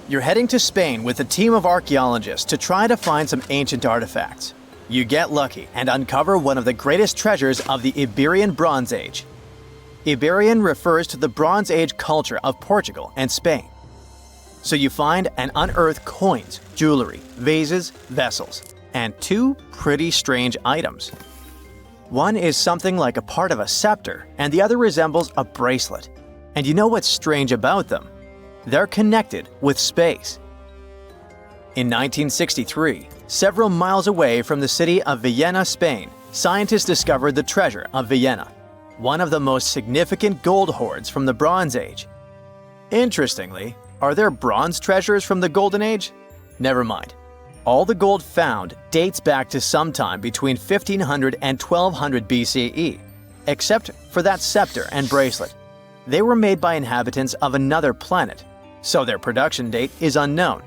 You're heading to Spain with a team of archaeologists to try to find some ancient artifacts. You get lucky and uncover one of the greatest treasures of the Iberian Bronze Age. Iberian refers to the Bronze Age culture of Portugal and Spain. So you find and unearth coins, jewelry, vases, vessels, and two pretty strange items. One is something like a part of a scepter, and the other resembles a bracelet. And you know what's strange about them? They're connected with space. In 1963, several miles away from the city of Vienna, Spain, scientists discovered the treasure of Vienna, one of the most significant gold hoards from the Bronze Age. Interestingly, are there bronze treasures from the Golden Age? Never mind. All the gold found dates back to sometime between 1500 and 1200 BCE, except for that scepter and bracelet. They were made by inhabitants of another planet, so their production date is unknown.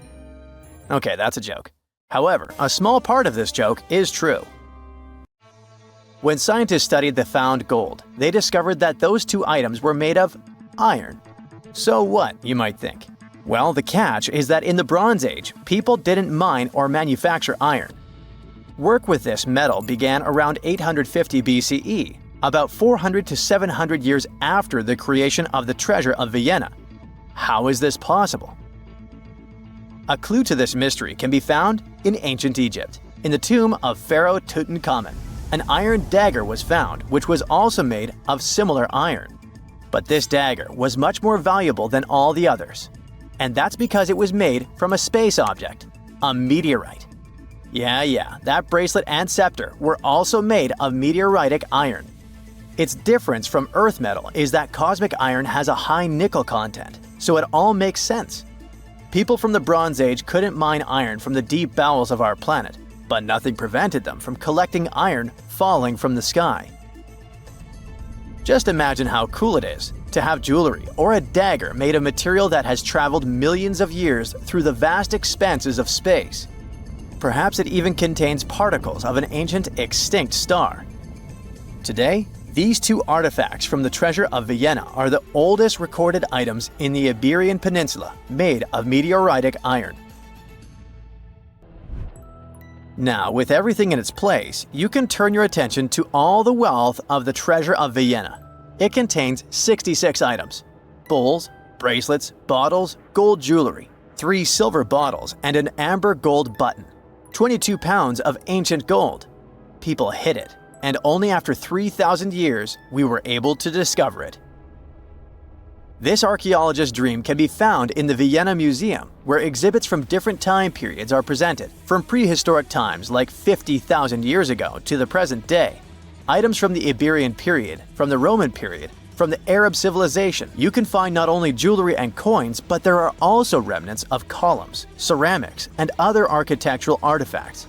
Okay, that's a joke. However, a small part of this joke is true. When scientists studied the found gold, they discovered that those two items were made of iron. So what, you might think? Well, the catch is that in the Bronze Age, people didn't mine or manufacture iron. Work with this metal began around 850 BCE, about 400 to 700 years after the creation of the treasure of Vienna. How is this possible? A clue to this mystery can be found in ancient Egypt. In the tomb of Pharaoh Tutankhamun, an iron dagger was found, which was also made of similar iron. But this dagger was much more valuable than all the others. And that's because it was made from a space object, a meteorite. Yeah, that bracelet and scepter were also made of meteoritic iron. Its difference from Earth metal is that cosmic iron has a high nickel content, so it all makes sense. People from the Bronze Age couldn't mine iron from the deep bowels of our planet, but nothing prevented them from collecting iron falling from the sky. Just imagine how cool it is to have jewelry or a dagger made of material that has traveled millions of years through the vast expanses of space. Perhaps it even contains particles of an ancient extinct star. Today, these two artifacts from the treasure of Vienna are the oldest recorded items in the Iberian Peninsula made of meteoritic iron. Now, with everything in its place, you can turn your attention to all the wealth of the treasure of Vienna. It contains 66 items: bowls, bracelets, bottles, gold jewelry, 3 silver bottles, and an amber gold button. 22 pounds of ancient gold. People hid it, and only after 3,000 years we were able to discover it. This archaeologist's dream can be found in the Vienna Museum, where exhibits from different time periods are presented, from prehistoric times like 50,000 years ago to the present day. Items from the Iberian period, from the Roman period, from the Arab civilization. You can find not only jewelry and coins, but there are also remnants of columns, ceramics, and other architectural artifacts.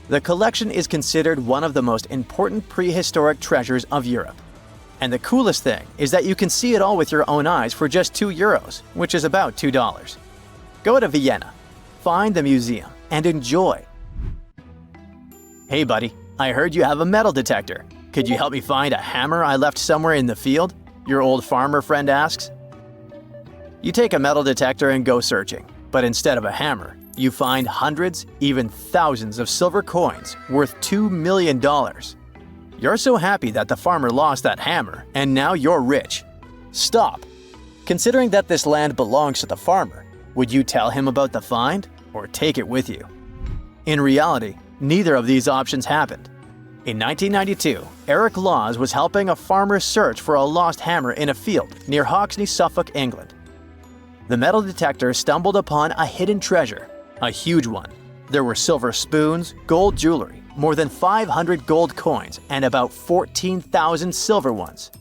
The collection is considered one of the most important prehistoric treasures of Europe. And the coolest thing is that you can see it all with your own eyes for just €2, which is about $2. Go to Vienna, find the museum, and enjoy. Hey buddy, I heard you have a metal detector. Could you help me find a hammer I left somewhere in the field? Your old farmer friend asks. You take a metal detector and go searching, but instead of a hammer, you find hundreds, even thousands of silver coins worth $2 million. You're so happy that the farmer lost that hammer, and now you're rich. Stop! Considering that this land belongs to the farmer, would you tell him about the find or take it with you? In reality, neither of these options happened. In 1992, Eric Laws was helping a farmer search for a lost hammer in a field near Hoxne, Suffolk, England. The metal detector stumbled upon a hidden treasure, a huge one. There were silver spoons, gold jewelry, more than 500 gold coins, and about 14,000 silver ones.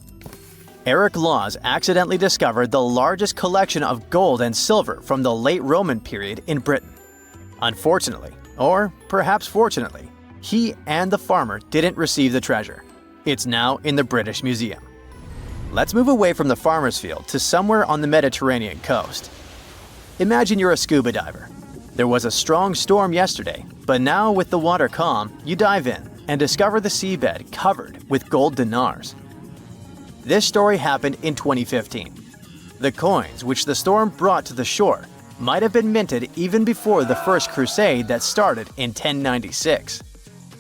Eric Laws accidentally discovered the largest collection of gold and silver from the late Roman period in Britain. Unfortunately, or perhaps fortunately, he and the farmer didn't receive the treasure. It's now in the British Museum. Let's move away from the farmer's field to somewhere on the Mediterranean coast. Imagine you're a scuba diver. There was a strong storm yesterday, but now with the water calm, you dive in and discover the seabed covered with gold dinars. This story happened in 2015. The coins which the storm brought to the shore might have been minted even before the First Crusade that started in 1096.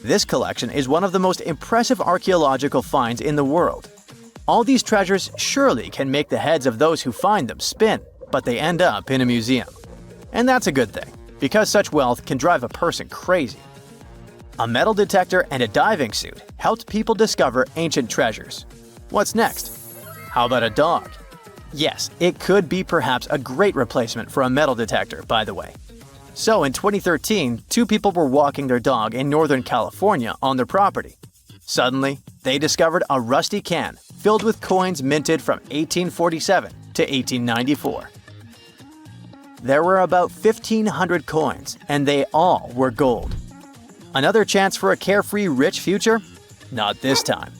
This collection is one of the most impressive archaeological finds in the world. All these treasures surely can make the heads of those who find them spin, but they end up in a museum. And that's a good thing, because such wealth can drive a person crazy. A metal detector and a diving suit helped people discover ancient treasures. What's next? How about a dog? Yes, it could be perhaps a great replacement for a metal detector, by the way. So in 2013, two people were walking their dog in Northern California on their property. Suddenly, they discovered a rusty can filled with coins minted from 1847 to 1894. There were about 1,500 coins, and they all were gold. Another chance for a carefree rich future? Not this time.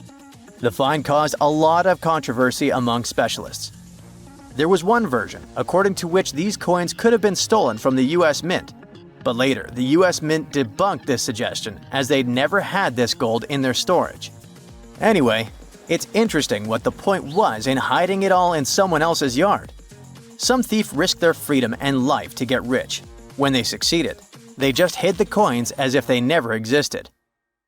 The find caused a lot of controversy among specialists. There was one version, according to which these coins could have been stolen from the US Mint. But later, the US Mint debunked this suggestion as they'd never had this gold in their storage. Anyway, it's interesting what the point was in hiding it all in someone else's yard. Some thief risked their freedom and life to get rich. When they succeeded, they just hid the coins as if they never existed.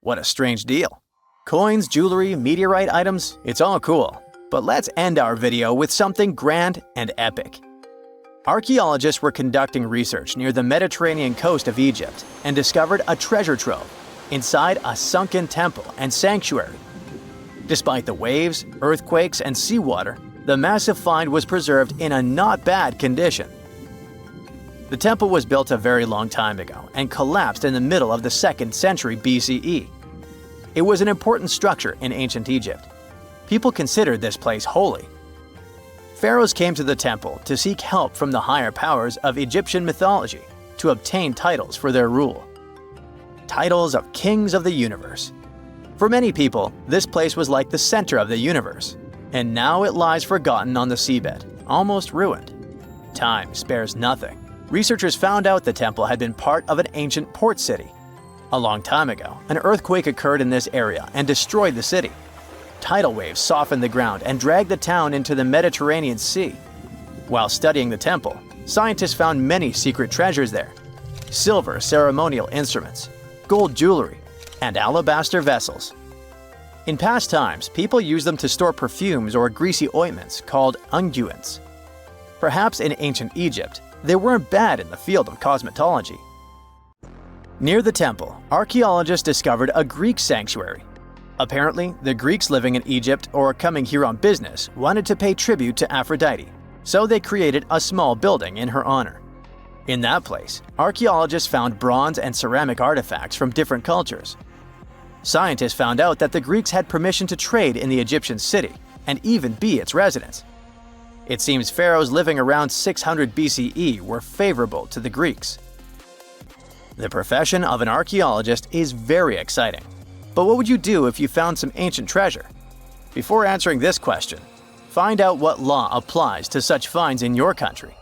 What a strange deal. Coins, jewelry, meteorite items, it's all cool. But let's end our video with something grand and epic. Archaeologists were conducting research near the Mediterranean coast of Egypt and discovered a treasure trove inside a sunken temple and sanctuary. Despite the waves, earthquakes, and seawater, the massive find was preserved in a not bad condition. The temple was built a very long time ago and collapsed in the middle of the 2nd century BCE. It was an important structure in ancient Egypt. People considered this place holy. Pharaohs came to the temple to seek help from the higher powers of Egyptian mythology to obtain titles for their rule. Titles of kings of the universe. For many people, this place was like the center of the universe, and now it lies forgotten on the seabed, almost ruined. Time spares nothing. Researchers found out the temple had been part of an ancient port city. A long time ago, an earthquake occurred in this area and destroyed the city. Tidal waves softened the ground and dragged the town into the Mediterranean Sea. While studying the temple, scientists found many secret treasures there: silver ceremonial instruments, gold jewelry, and alabaster vessels. In past times, people used them to store perfumes or greasy ointments called unguents. Perhaps in ancient Egypt, they weren't bad in the field of cosmetology. Near the temple, archaeologists discovered a Greek sanctuary. Apparently, the Greeks living in Egypt or coming here on business wanted to pay tribute to Aphrodite, so they created a small building in her honor. In that place, archaeologists found bronze and ceramic artifacts from different cultures. Scientists found out that the Greeks had permission to trade in the Egyptian city and even be its residents. It seems pharaohs living around 600 BCE were favorable to the Greeks. The profession of an archaeologist is very exciting. But what would you do if you found some ancient treasure? Before answering this question, find out what law applies to such finds in your country.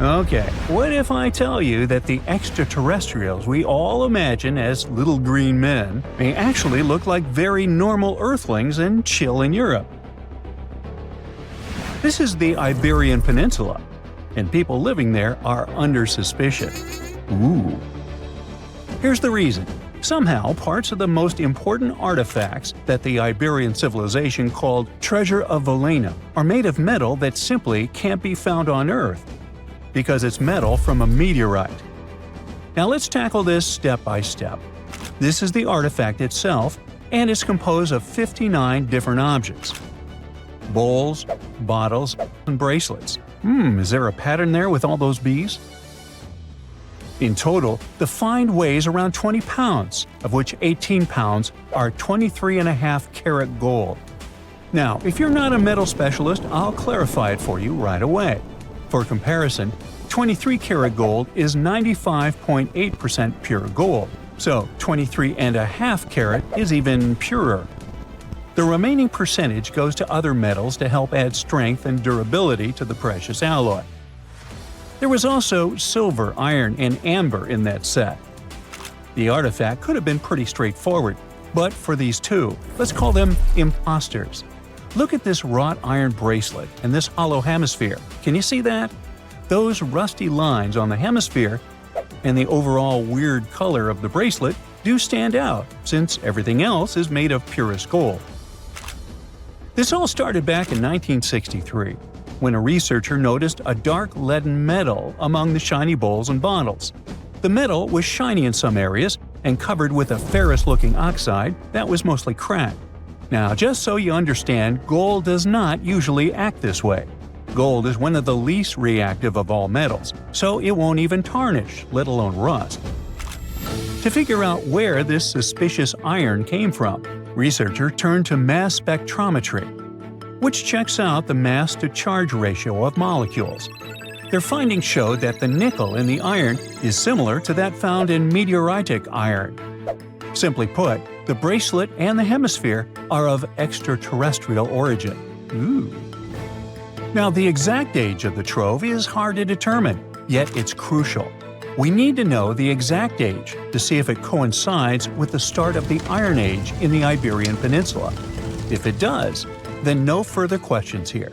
Okay, what if I tell you that the extraterrestrials we all imagine as little green men may actually look like very normal Earthlings and chill in Europe? This is the Iberian Peninsula, and people living there are under suspicion. Ooh. Here's the reason. Somehow, parts of the most important artifacts that the Iberian civilization called Treasure of Valena are made of metal that simply can't be found on Earth, because it's metal from a meteorite. Now let's tackle this step by step. This is the artifact itself, and it's composed of 59 different objects. Bowls, bottles, and bracelets. Is there a pattern there with all those bees? In total, the find weighs around 20 pounds, of which 18 pounds are 23.5 karat gold. Now, if you're not a metal specialist, I'll clarify it for you right away. For comparison, 23 karat gold is 95.8% pure gold, so 23.5 karat is even purer. The remaining percentage goes to other metals to help add strength and durability to the precious alloy. There was also silver, iron, and amber in that set. The artifact could have been pretty straightforward, but for these two, let's call them imposters. Look at this wrought iron bracelet and this hollow hemisphere. Can you see that? Those rusty lines on the hemisphere and the overall weird color of the bracelet do stand out, since everything else is made of purest gold. This all started back in 1963, when a researcher noticed a dark leaden metal among the shiny bowls and bottles. The metal was shiny in some areas and covered with a ferrous-looking oxide that was mostly cracked. Now, just so you understand, gold does not usually act this way. Gold is one of the least reactive of all metals, so it won't even tarnish, let alone rust. To figure out where this suspicious iron came from, researchers turned to mass spectrometry, which checks out the mass-to-charge ratio of molecules. Their findings showed that the nickel in the iron is similar to that found in meteoritic iron. Simply put, the bracelet and the hemisphere are of extraterrestrial origin. Ooh. Now, the exact age of the trove is hard to determine, yet it's crucial. We need to know the exact age to see if it coincides with the start of the Iron Age in the Iberian Peninsula. If it does, then no further questions here.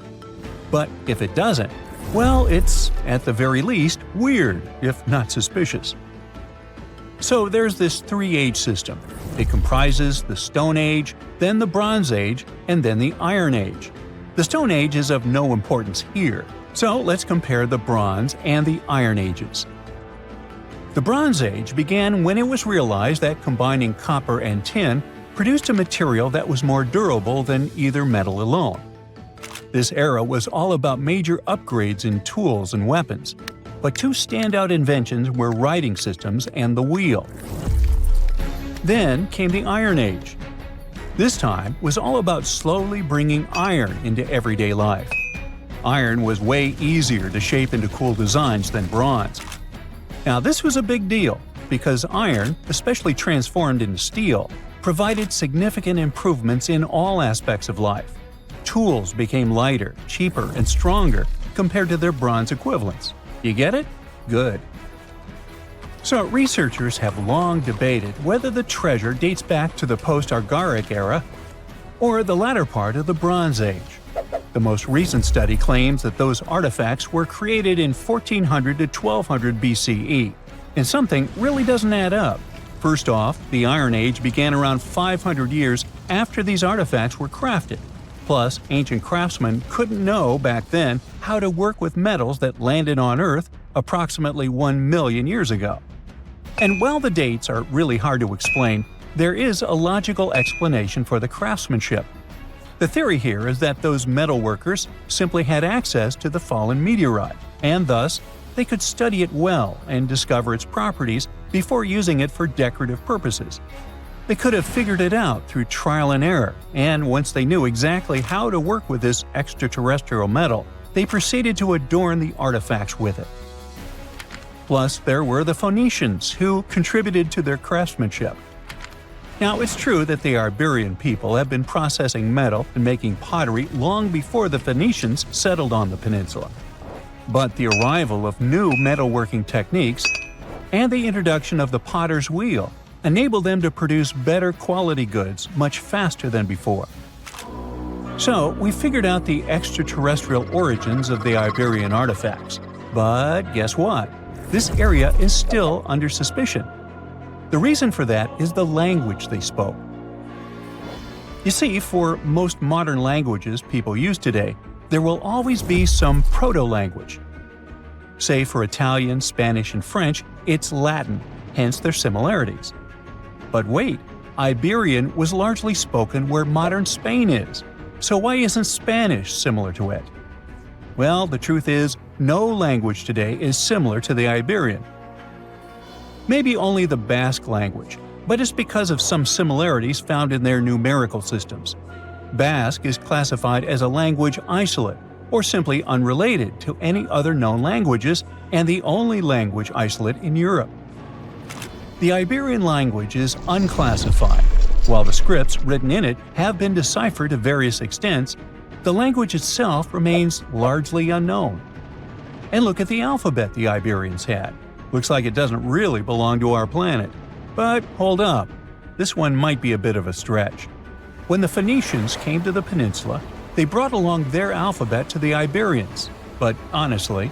But if it doesn't, well, it's, at the very least, weird, if not suspicious. So there's this three-age system. It comprises the Stone Age, then the Bronze Age, and then the Iron Age. The Stone Age is of no importance here, so let's compare the Bronze and the Iron Ages. The Bronze Age began when it was realized that combining copper and tin produced a material that was more durable than either metal alone. This era was all about major upgrades in tools and weapons, but two standout inventions were writing systems and the wheel. Then came the Iron Age. This time was all about slowly bringing iron into everyday life. Iron was way easier to shape into cool designs than bronze. Now, this was a big deal because iron, especially transformed into steel, provided significant improvements in all aspects of life. Tools became lighter, cheaper, and stronger compared to their bronze equivalents. You get it? Good. So, researchers have long debated whether the treasure dates back to the post-Argaric era or the latter part of the Bronze Age. The most recent study claims that those artifacts were created in 1400 to 1200 BCE, and something really doesn't add up. First off, the Iron Age began around 500 years after these artifacts were crafted. Plus, ancient craftsmen couldn't know back then how to work with metals that landed on Earth approximately 1 million years ago. And while the dates are really hard to explain, there is a logical explanation for the craftsmanship. The theory here is that those metal workers simply had access to the fallen meteorite, and thus, they could study it well and discover its properties before using it for decorative purposes. They could have figured it out through trial and error, and once they knew exactly how to work with this extraterrestrial metal, they proceeded to adorn the artifacts with it. Plus, there were the Phoenicians, who contributed to their craftsmanship. Now, it's true that the Iberian people have been processing metal and making pottery long before the Phoenicians settled on the peninsula. But the arrival of new metalworking techniques and the introduction of the potter's wheel enabled them to produce better quality goods much faster than before. So, we figured out the extraterrestrial origins of the Iberian artifacts. But guess what? This area is still under suspicion. The reason for that is the language they spoke. You see, for most modern languages people use today, there will always be some proto-language. Say for Italian, Spanish, and French, it's Latin, hence their similarities. But wait, Iberian was largely spoken where modern Spain is, so why isn't Spanish similar to it? Well, the truth is, no language today is similar to the Iberian. Maybe only the Basque language, but it's because of some similarities found in their numerical systems. Basque is classified as a language isolate, or simply unrelated to any other known languages, and the only language isolate in Europe. The Iberian language is unclassified. While the scripts written in it have been deciphered to various extents, the language itself remains largely unknown. And look at the alphabet the Iberians had. Looks like it doesn't really belong to our planet. But hold up, this one might be a bit of a stretch. When the Phoenicians came to the peninsula, They brought along their alphabet to the Iberians, but honestly,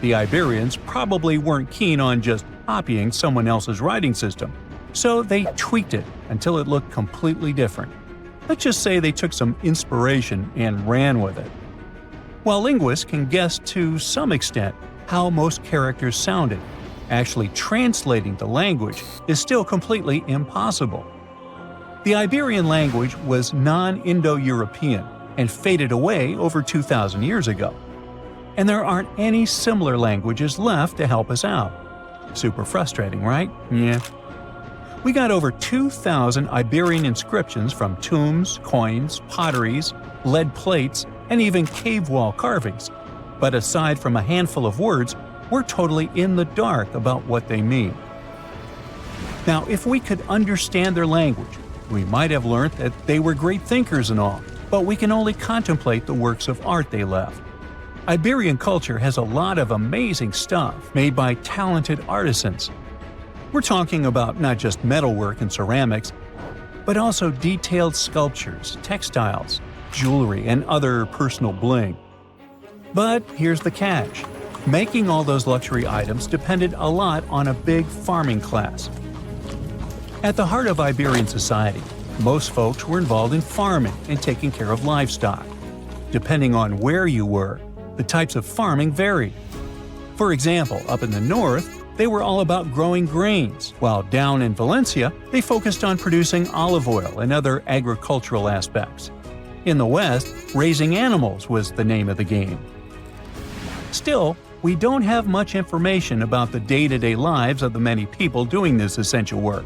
the Iberians probably weren't keen on just copying someone else's writing system, so they tweaked it until it looked completely different. Let's just say they took some inspiration and ran with it. While linguists can guess to some extent how most characters sounded, actually translating the language is still completely impossible. The Iberian language was non-Indo-European and faded away over 2,000 years ago. And there aren't any similar languages left to help us out. Super frustrating, right? Yeah. We got over 2,000 Iberian inscriptions from tombs, coins, potteries, lead plates, and even cave wall carvings. But aside from a handful of words, we're totally in the dark about what they mean. Now, if we could understand their language, we might have learned that they were great thinkers and all, but we can only contemplate the works of art they left. Iberian culture has a lot of amazing stuff made by talented artisans. We're talking about not just metalwork and ceramics, but also detailed sculptures, textiles, jewelry, and other personal bling. But here's the catch. Making all those luxury items depended a lot on a big farming class. At the heart of Iberian society, most folks were involved in farming and taking care of livestock. Depending on where you were, the types of farming varied. For example, up in the north, they were all about growing grains, while down in Valencia, they focused on producing olive oil and other agricultural aspects. In the west, raising animals was the name of the game. Still, we don't have much information about the day-to-day lives of the many people doing this essential work.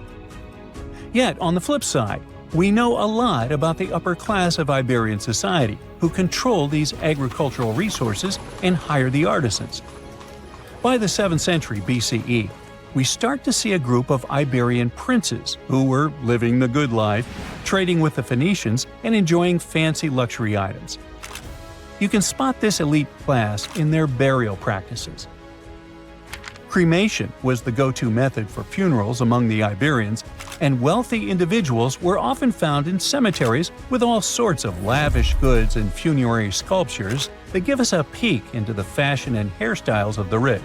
Yet, on the flip side, we know a lot about the upper class of Iberian society, who control these agricultural resources and hire the artisans. By the 7th century BCE, we start to see a group of Iberian princes who were living the good life, trading with the Phoenicians and enjoying fancy luxury items. You can spot this elite class in their burial practices. Cremation was the go-to method for funerals among the Iberians, and wealthy individuals were often found in cemeteries with all sorts of lavish goods and funerary sculptures that give us a peek into the fashion and hairstyles of the rich.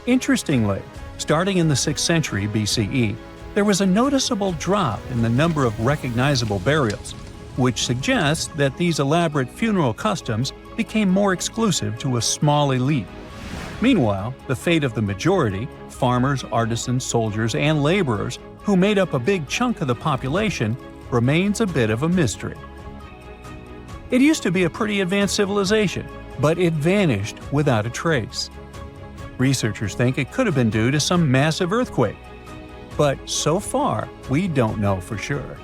Interestingly, starting in the 6th century BCE, there was a noticeable drop in the number of recognizable burials, which suggests that these elaborate funeral customs became more exclusive to a small elite. Meanwhile, the fate of the majority, farmers, artisans, soldiers, and laborers, who made up a big chunk of the population, remains a bit of a mystery. It used to be a pretty advanced civilization, but it vanished without a trace. Researchers think it could have been due to some massive earthquake, but so far, we don't know for sure.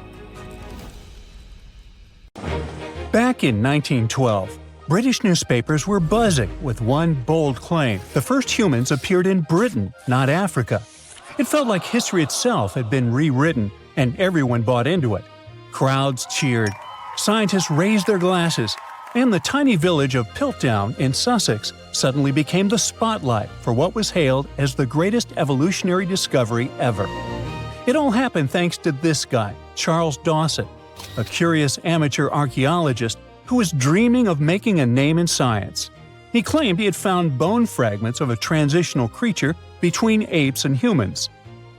Back in 1912, British newspapers were buzzing with one bold claim: the first humans appeared in Britain, not Africa. It felt like history itself had been rewritten, and everyone bought into it. Crowds cheered, scientists raised their glasses, and the tiny village of Piltdown in Sussex suddenly became the spotlight for what was hailed as the greatest evolutionary discovery ever. It all happened thanks to this guy, Charles Dawson, a curious amateur archaeologist who was dreaming of making a name in science. He claimed he had found bone fragments of a transitional creature between apes and humans.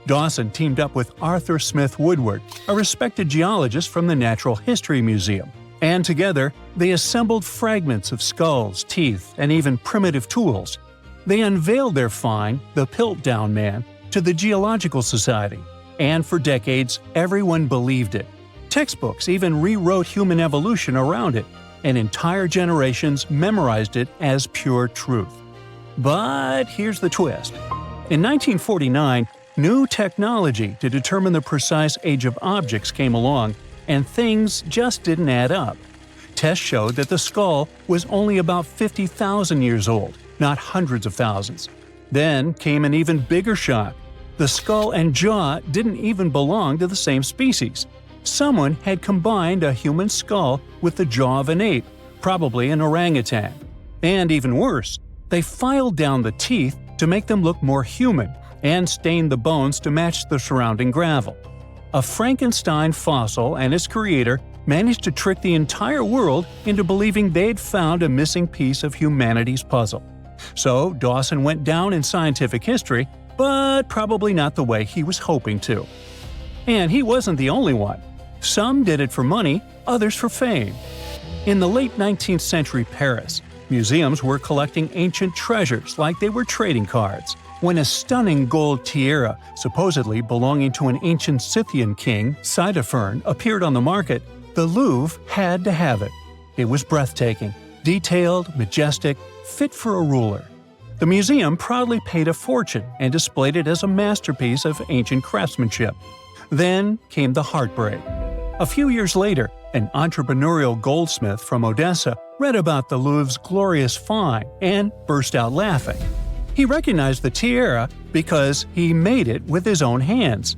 Dawson teamed up with Arthur Smith Woodward, a respected geologist from the Natural History Museum, and together they assembled fragments of skulls, teeth, and even primitive tools. They unveiled their find, the Piltdown Man, to the Geological Society, and for decades everyone believed it. Textbooks even rewrote human evolution around it, and entire generations memorized it as pure truth. But here's the twist. In 1949, new technology to determine the precise age of objects came along, and things just didn't add up. Tests showed that the skull was only about 50,000 years old, not hundreds of thousands. Then came an even bigger shock. The skull and jaw didn't even belong to the same species. Someone had combined a human skull with the jaw of an ape, probably an orangutan. And even worse, they filed down the teeth to make them look more human and stained the bones to match the surrounding gravel. A Frankenstein fossil and its creator managed to trick the entire world into believing they'd found a missing piece of humanity's puzzle. So Dawson went down in scientific history, but probably not the way he was hoping to. And he wasn't the only one. Some did it for money, others for fame. In the late 19th century Paris, museums were collecting ancient treasures like they were trading cards. When a stunning gold tiara, supposedly belonging to an ancient Scythian king, Ctesiphon, appeared on the market, the Louvre had to have it. It was breathtaking, detailed, majestic, fit for a ruler. The museum proudly paid a fortune and displayed it as a masterpiece of ancient craftsmanship. Then came the heartbreak. A few years later, an entrepreneurial goldsmith from Odessa read about the Louvre's glorious find and burst out laughing. He recognized the tiara because he made it with his own hands.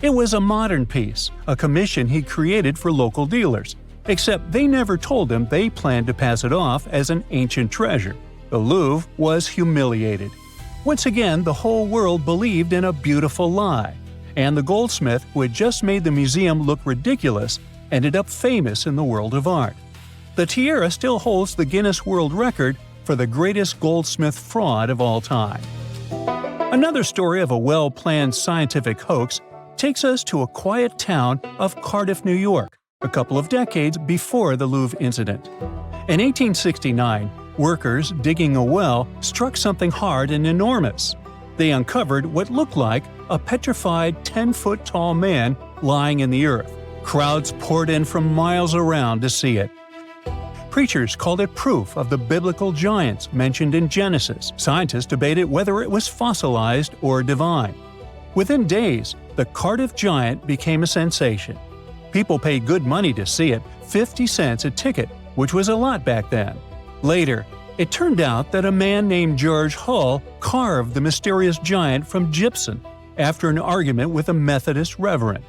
It was a modern piece, a commission he created for local dealers, except they never told him they planned to pass it off as an ancient treasure. The Louvre was humiliated. Once again, the whole world believed in a beautiful lie, and the goldsmith who had just made the museum look ridiculous ended up famous in the world of art. The tiara still holds the Guinness World Record for the greatest goldsmith fraud of all time. Another story of a well-planned scientific hoax takes us to a quiet town of Cardiff, New York, a couple of decades before the Louvre incident. In 1869, workers digging a well struck something hard and enormous. They uncovered what looked like a petrified 10-foot-tall man lying in the earth. Crowds poured in from miles around to see it. Preachers called it proof of the biblical giants mentioned in Genesis. Scientists debated whether it was fossilized or divine. Within days, the Cardiff giant became a sensation. People paid good money to see it, 50 cents a ticket, which was a lot back then. Later, it turned out that a man named George Hull carved the mysterious giant from gypsum after an argument with a Methodist reverend.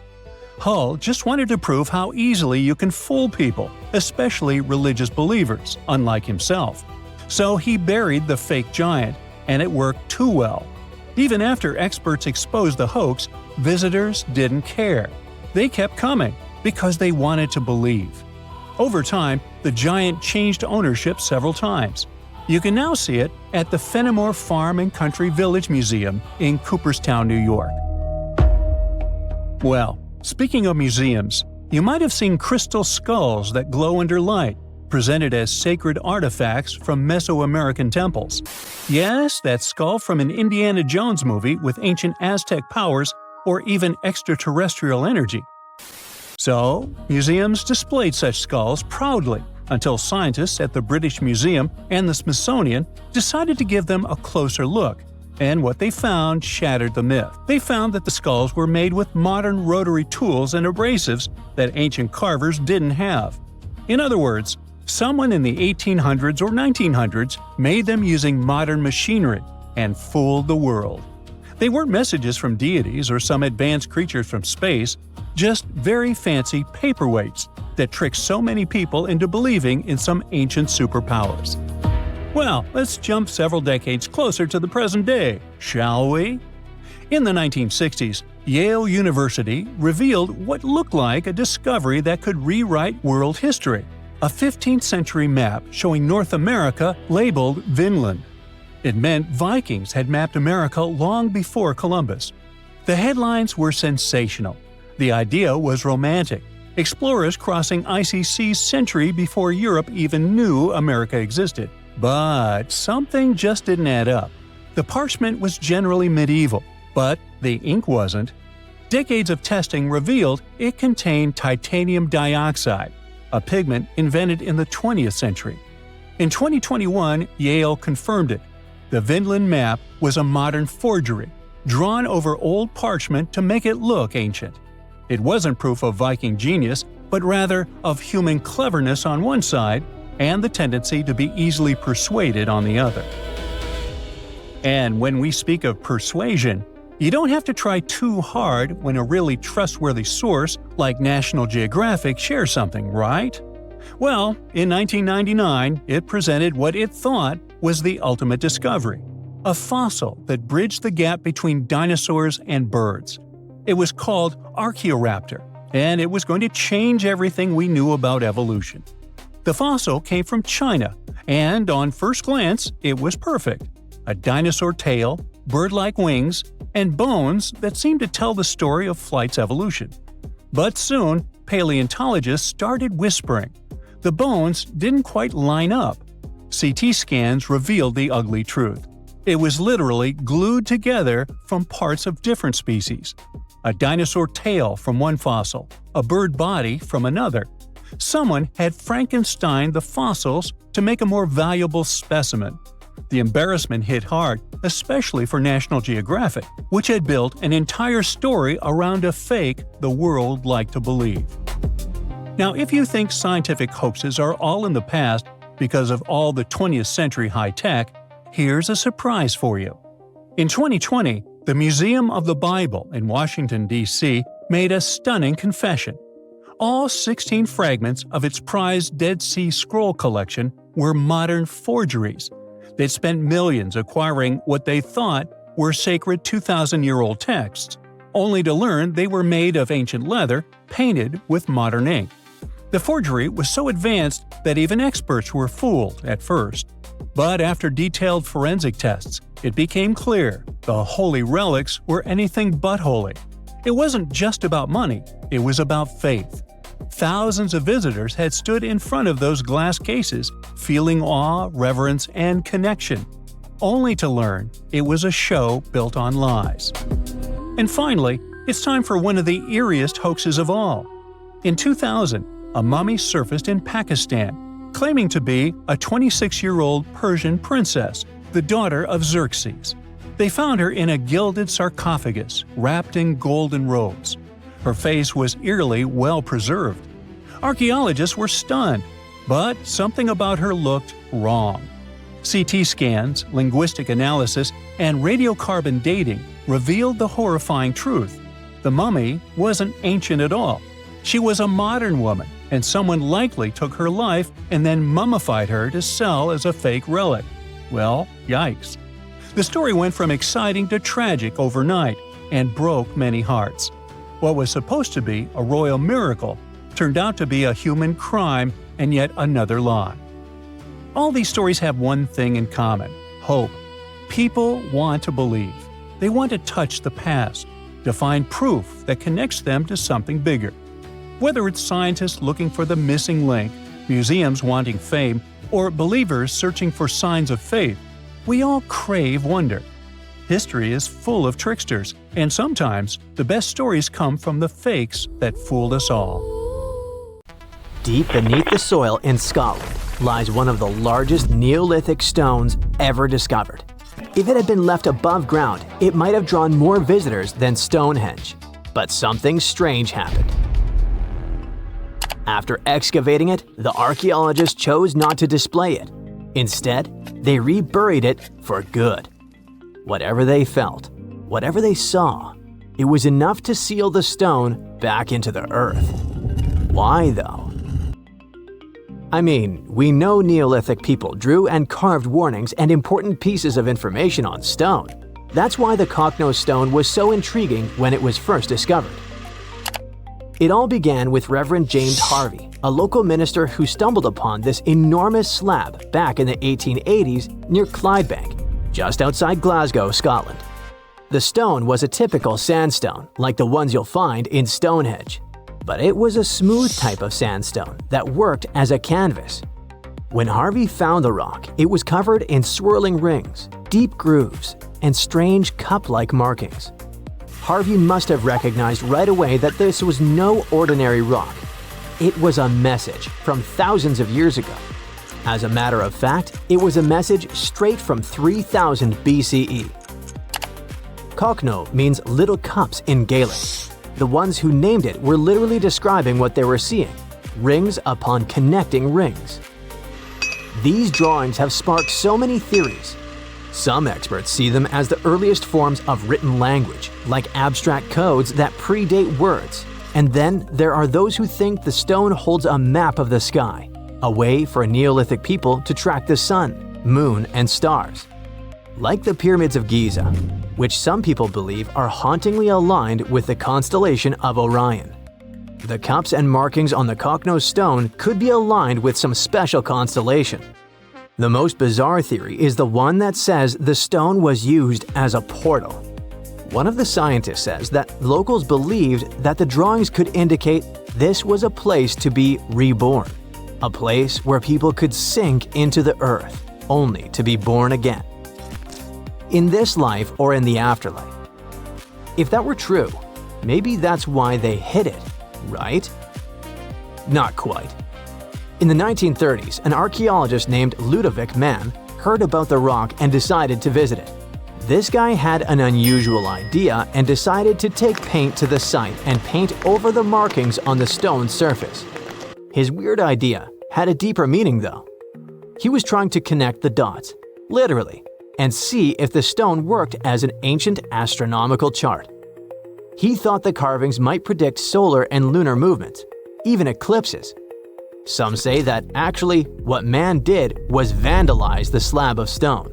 Hull just wanted to prove how easily you can fool people, especially religious believers, unlike himself. So he buried the fake giant, and it worked too well. Even after experts exposed the hoax, visitors didn't care. They kept coming because they wanted to believe. Over time, the giant changed ownership several times. You can now see it at the Fenimore Farm and Country Village Museum in Cooperstown, New York. Well, speaking of museums, you might have seen crystal skulls that glow under light, presented as sacred artifacts from Mesoamerican temples. Yes, that skull from an Indiana Jones movie with ancient Aztec powers or even extraterrestrial energy. So, museums displayed such skulls proudly until scientists at the British Museum and the Smithsonian decided to give them a closer look. And what they found shattered the myth. They found that the skulls were made with modern rotary tools and abrasives that ancient carvers didn't have. In other words, someone in the 1800s or 1900s made them using modern machinery and fooled the world. They weren't messages from deities or some advanced creatures from space, just very fancy paperweights that tricked so many people into believing in some ancient superpowers. Well, let's jump several decades closer to the present day, shall we? In the 1960s, Yale University revealed what looked like a discovery that could rewrite world history: a 15th century map showing North America labeled Vinland. It meant Vikings had mapped America long before Columbus. The headlines were sensational. The idea was romantic. Explorers crossing icy seas century before Europe even knew America existed. But something just didn't add up. The parchment was generally medieval, but the ink wasn't. Decades of testing revealed it contained titanium dioxide, a pigment invented in the 20th century. In 2021, Yale confirmed it. The Vinland map was a modern forgery, drawn over old parchment to make it look ancient. It wasn't proof of Viking genius, but rather of human cleverness on one side and the tendency to be easily persuaded on the other. And when we speak of persuasion, you don't have to try too hard when a really trustworthy source like National Geographic shares something, right? Well, in 1999, it presented what it thought was the ultimate discovery: a fossil that bridged the gap between dinosaurs and birds. It was called Archaeoraptor, and it was going to change everything we knew about evolution. The fossil came from China, and on first glance, it was perfect. A dinosaur tail, bird-like wings, and bones that seemed to tell the story of flight's evolution. But soon, paleontologists started whispering. The bones didn't quite line up. CT scans revealed the ugly truth. It was literally glued together from parts of different species. A dinosaur tail from one fossil, a bird body from another. Someone had Frankensteined the fossils to make a more valuable specimen. The embarrassment hit hard, especially for National Geographic, which had built an entire story around a fake the world liked to believe. Now, if you think scientific hoaxes are all in the past because of all the 20th century high-tech, here's a surprise for you. In 2020, the Museum of the Bible in Washington, D.C. made a stunning confession. All 16 fragments of its prized Dead Sea Scroll collection were modern forgeries. They'd spent millions acquiring what they thought were sacred 2,000-year-old texts, only to learn they were made of ancient leather painted with modern ink. The forgery was so advanced that even experts were fooled at first. But after detailed forensic tests, it became clear the holy relics were anything but holy. It wasn't just about money, it was about faith. Thousands of visitors had stood in front of those glass cases, feeling awe, reverence, and connection, only to learn it was a show built on lies. And finally, it's time for one of the eeriest hoaxes of all. In 2000, a mummy surfaced in Pakistan, claiming to be a 26-year-old Persian princess, the daughter of Xerxes. They found her in a gilded sarcophagus, wrapped in golden robes. Her face was eerily well preserved. Archaeologists were stunned, but something about her looked wrong. CT scans, linguistic analysis, and radiocarbon dating revealed the horrifying truth. The mummy wasn't ancient at all. She was a modern woman, and someone likely took her life and then mummified her to sell as a fake relic. Well, yikes. The story went from exciting to tragic overnight and broke many hearts. What was supposed to be a royal miracle turned out to be a human crime and yet another lie. All these stories have one thing in common: hope. People want to believe. They want to touch the past, to find proof that connects them to something bigger. Whether it's scientists looking for the missing link, museums wanting fame, or believers searching for signs of faith, we all crave wonder. History is full of tricksters, and sometimes the best stories come from the fakes that fooled us all. Deep beneath the soil in Scotland lies one of the largest Neolithic stones ever discovered. If it had been left above ground, it might have drawn more visitors than Stonehenge. But something strange happened. After excavating it, the archaeologists chose not to display it. Instead, they reburied it for good. Whatever they felt, whatever they saw, it was enough to seal the stone back into the earth. Why, though? I mean, we know Neolithic people drew and carved warnings and important pieces of information on stone. That's why the Cocknose stone was so intriguing when it was first discovered. It all began with Reverend James Harvey, a local minister who stumbled upon this enormous slab back in the 1880s near Clydebank, just outside Glasgow, Scotland. The stone was a typical sandstone, like the ones you'll find in Stonehenge. But it was a smooth type of sandstone that worked as a canvas. When Harvey found the rock, it was covered in swirling rings, deep grooves, and strange cup-like markings. Harvey must have recognized right away that this was no ordinary rock. It was a message from thousands of years ago. As a matter of fact, it was a message straight from 3000 BCE. Cockno means little cups in Gaelic. The ones who named it were literally describing what they were seeing: rings upon connecting rings. These drawings have sparked so many theories. Some experts see them as the earliest forms of written language, like abstract codes that predate words. And then there are those who think the stone holds a map of the sky, a way for Neolithic people to track the sun, moon, and stars. Like the pyramids of Giza, which some people believe are hauntingly aligned with the constellation of Orion. The cups and markings on the Koknos stone could be aligned with some special constellation. The most bizarre theory is the one that says the stone was used as a portal. One of the scientists says that locals believed that the drawings could indicate this was a place to be reborn, a place where people could sink into the earth, only to be born again. In this life or in the afterlife. If that were true, maybe that's why they hid it, right? Not quite. In the 1930s, an archaeologist named Ludovic Mann heard about the rock and decided to visit it. This guy had an unusual idea and decided to take paint to the site and paint over the markings on the stone's surface. His weird idea had a deeper meaning though. He was trying to connect the dots, literally, and see if the stone worked as an ancient astronomical chart. He thought the carvings might predict solar and lunar movements, even eclipses. Some say that actually what man did was vandalize the slab of stone.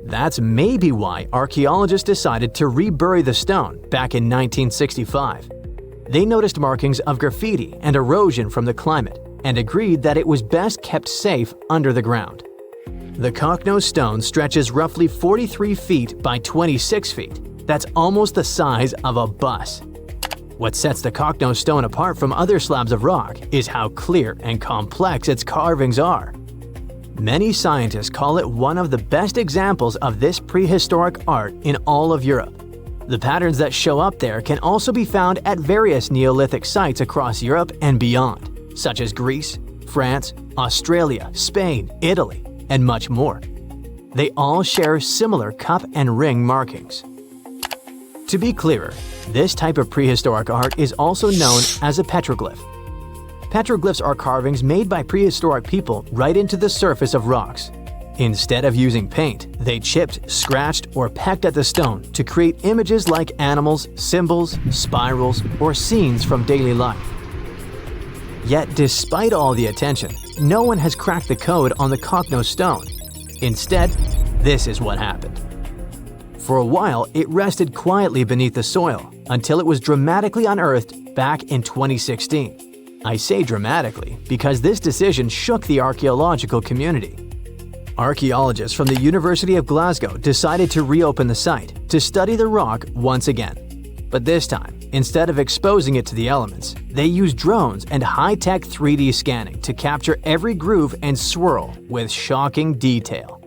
That's maybe why archaeologists decided to rebury the stone back in 1965. They noticed markings of graffiti and erosion from the climate and agreed that it was best kept safe under the ground. The Koknos stone stretches roughly 43 feet by 26 feet. That's almost the size of a bus. What sets the Koknos stone apart from other slabs of rock is how clear and complex its carvings are. Many scientists call it one of the best examples of this prehistoric art in all of Europe. The patterns that show up there can also be found at various Neolithic sites across Europe and beyond, such as Greece, France, Australia, Spain, Italy, and much more. They all share similar cup and ring markings. To be clearer, this type of prehistoric art is also known as a petroglyph. Petroglyphs are carvings made by prehistoric people right into the surface of rocks. Instead of using paint, they chipped, scratched, or pecked at the stone to create images like animals, symbols, spirals, or scenes from daily life. Yet despite all the attention, no one has cracked the code on the Koknos stone. Instead, this is what happened. For a while, it rested quietly beneath the soil until it was dramatically unearthed back in 2016. I say dramatically because this decision shook the archaeological community. Archaeologists from the University of Glasgow decided to reopen the site to study the rock once again. But this time, instead of exposing it to the elements, they used drones and high-tech 3D scanning to capture every groove and swirl with shocking detail.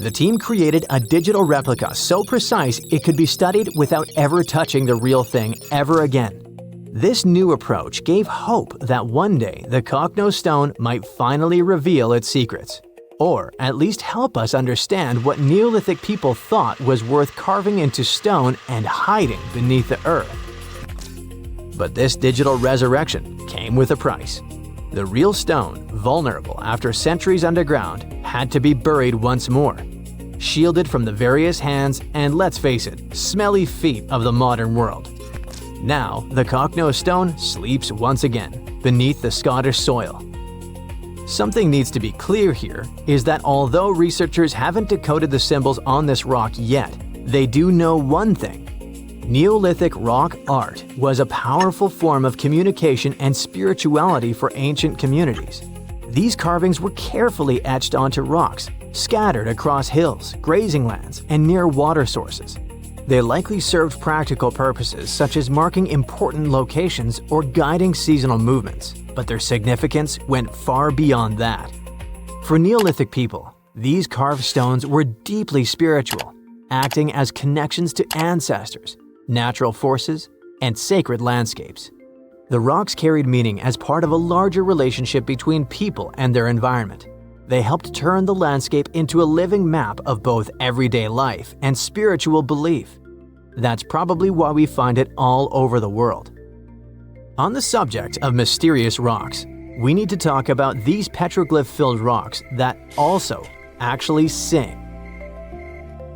The team created a digital replica so precise it could be studied without ever touching the real thing ever again. This new approach gave hope that one day the Koknos stone might finally reveal its secrets, or at least help us understand what Neolithic people thought was worth carving into stone and hiding beneath the earth. But this digital resurrection came with a price. The real stone, vulnerable after centuries underground, had to be buried once more, shielded from the various hands and, let's face it, smelly feet of the modern world. Now, the Koknos stone sleeps once again beneath the Scottish soil. Something needs to be clear here is that although researchers haven't decoded the symbols on this rock yet, they do know one thing. Neolithic rock art was a powerful form of communication and spirituality for ancient communities. These carvings were carefully etched onto rocks, scattered across hills, grazing lands, and near water sources. They likely served practical purposes such as marking important locations or guiding seasonal movements, but their significance went far beyond that. For Neolithic people, these carved stones were deeply spiritual, acting as connections to ancestors, natural forces, and sacred landscapes. The rocks carried meaning as part of a larger relationship between people and their environment. They helped turn the landscape into a living map of both everyday life and spiritual belief. That's probably why we find it all over the world. On the subject of mysterious rocks, we need to talk about these petroglyph-filled rocks that also actually sing.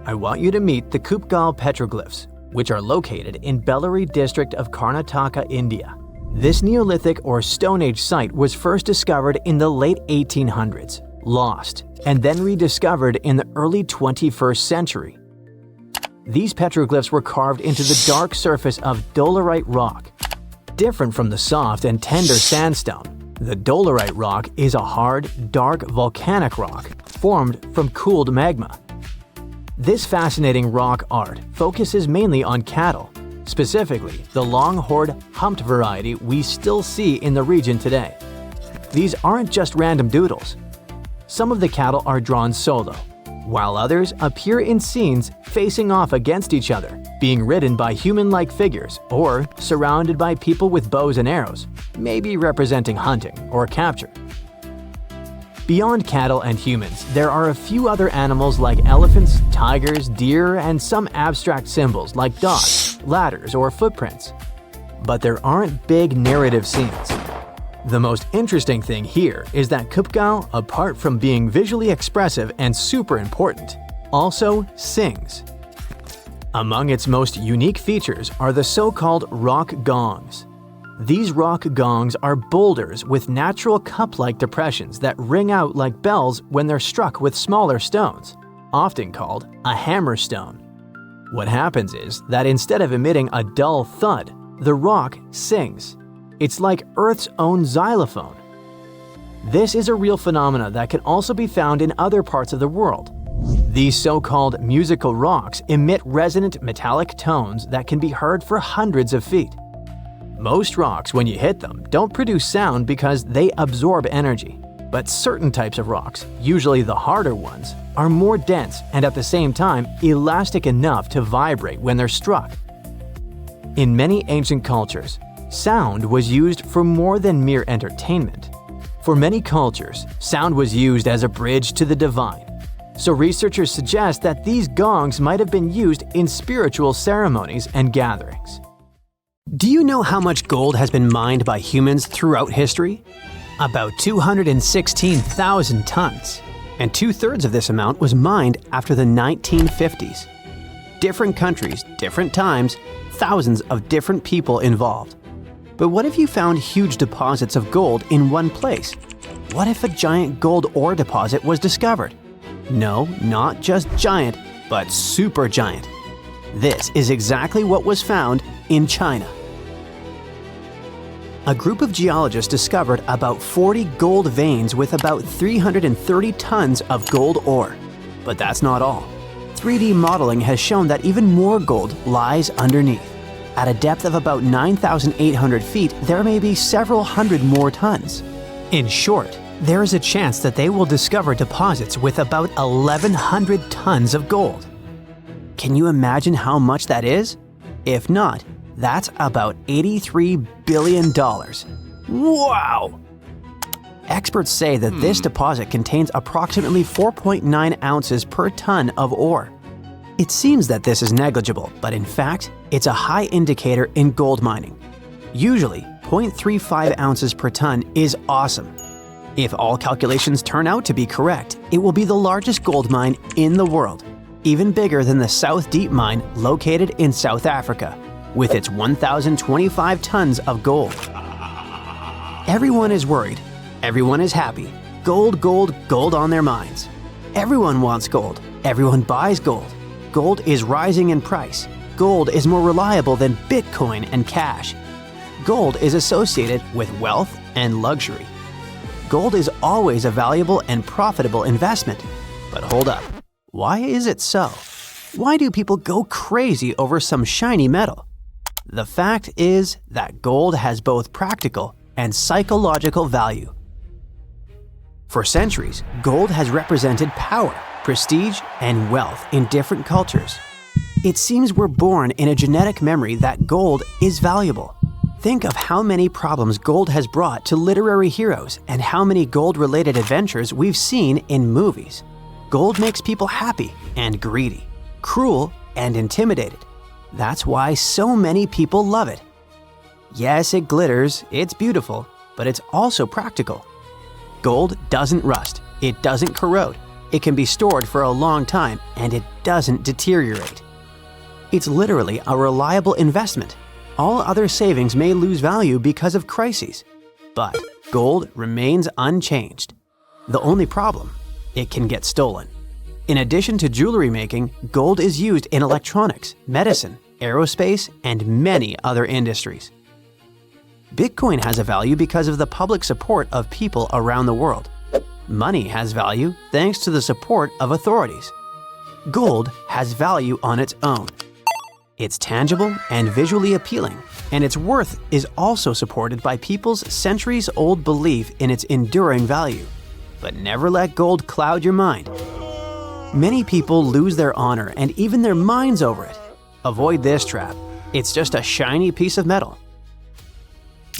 I want you to meet the Kupgal petroglyphs, which are located in Bellary district of Karnataka, India. This Neolithic or Stone Age site was first discovered in the late 1800s, lost, and then rediscovered in the early 21st century. These petroglyphs were carved into the dark surface of dolerite rock. Different from the soft and tender sandstone, the dolerite rock is a hard, dark volcanic rock formed from cooled magma. This fascinating rock art focuses mainly on cattle, specifically the long-horned humped variety we still see in the region today. These aren't just random doodles. Some of the cattle are drawn solo, while others appear in scenes facing off against each other, being ridden by human-like figures or surrounded by people with bows and arrows, maybe representing hunting or capture. Beyond cattle and humans, there are a few other animals like elephants, tigers, deer, and some abstract symbols like dogs, ladders, or footprints. But there aren't big narrative scenes. The most interesting thing here is that Kupgao, apart from being visually expressive and super important, also sings. Among its most unique features are the so-called rock gongs. These rock gongs are boulders with natural cup-like depressions that ring out like bells when they're struck with smaller stones, often called a hammerstone. What happens is that instead of emitting a dull thud, the rock sings. It's like Earth's own xylophone. This is a real phenomenon that can also be found in other parts of the world. These so-called musical rocks emit resonant metallic tones that can be heard for hundreds of feet. Most rocks, when you hit them, don't produce sound because they absorb energy. But certain types of rocks, usually the harder ones, are more dense and at the same time elastic enough to vibrate when they're struck. In many ancient cultures, sound was used for more than mere entertainment. For many cultures, sound was used as a bridge to the divine. So researchers suggest that these gongs might have been used in spiritual ceremonies and gatherings. Do you know how much gold has been mined by humans throughout history? About 216,000 tons, and two-thirds of this amount was mined after the 1950s. Different countries, different times, thousands of different people involved. But what if you found huge deposits of gold in one place? What if a giant gold ore deposit was discovered? No, not just giant, but super giant. This is exactly what was found in China. A group of geologists discovered about 40 gold veins with about 330 tons of gold ore. But that's not all. 3D modeling has shown that even more gold lies underneath. At a depth of about 9,800 feet, there may be several hundred more tons. In short, there is a chance that they will discover deposits with about 1,100 tons of gold. Can you imagine how much that is? If not, that's about $83 billion. Wow! Experts say that this deposit contains approximately 4.9 ounces per ton of ore. It seems that this is negligible, but in fact, it's a high indicator in gold mining. Usually, 0.35 ounces per ton is awesome. If all calculations turn out to be correct, it will be the largest gold mine in the world, even bigger than the South Deep mine located in South Africa, with its 1,025 tons of gold. Everyone is worried. Everyone is happy. Gold, gold, gold on their minds. Everyone wants gold. Everyone buys gold. Gold is rising in price. Gold is more reliable than Bitcoin and cash. Gold is associated with wealth and luxury. Gold is always a valuable and profitable investment. But hold up. Why is it so? Why do people go crazy over some shiny metal? The fact is that gold has both practical and psychological value. For centuries, gold has represented power, prestige, and wealth in different cultures. It seems we're born in a genetic memory that gold is valuable. Think of how many problems gold has brought to literary heroes and how many gold-related adventures we've seen in movies. Gold makes people happy and greedy, cruel and intimidated. That's why so many people love it. Yes, it glitters, it's beautiful, but it's also practical. Gold doesn't rust, it doesn't corrode, it can be stored for a long time, and it doesn't deteriorate. It's literally a reliable investment. All other savings may lose value because of crises, but gold remains unchanged. The only problem, it can get stolen. In addition to jewelry making, gold is used in electronics, medicine, aerospace, and many other industries. Bitcoin has a value because of the public support of people around the world. Money has value thanks to the support of authorities. Gold has value on its own. It's tangible and visually appealing, and its worth is also supported by people's centuries-old belief in its enduring value. But never let gold cloud your mind. Many people lose their honor and even their minds over it. Avoid this trap. It's just a shiny piece of metal.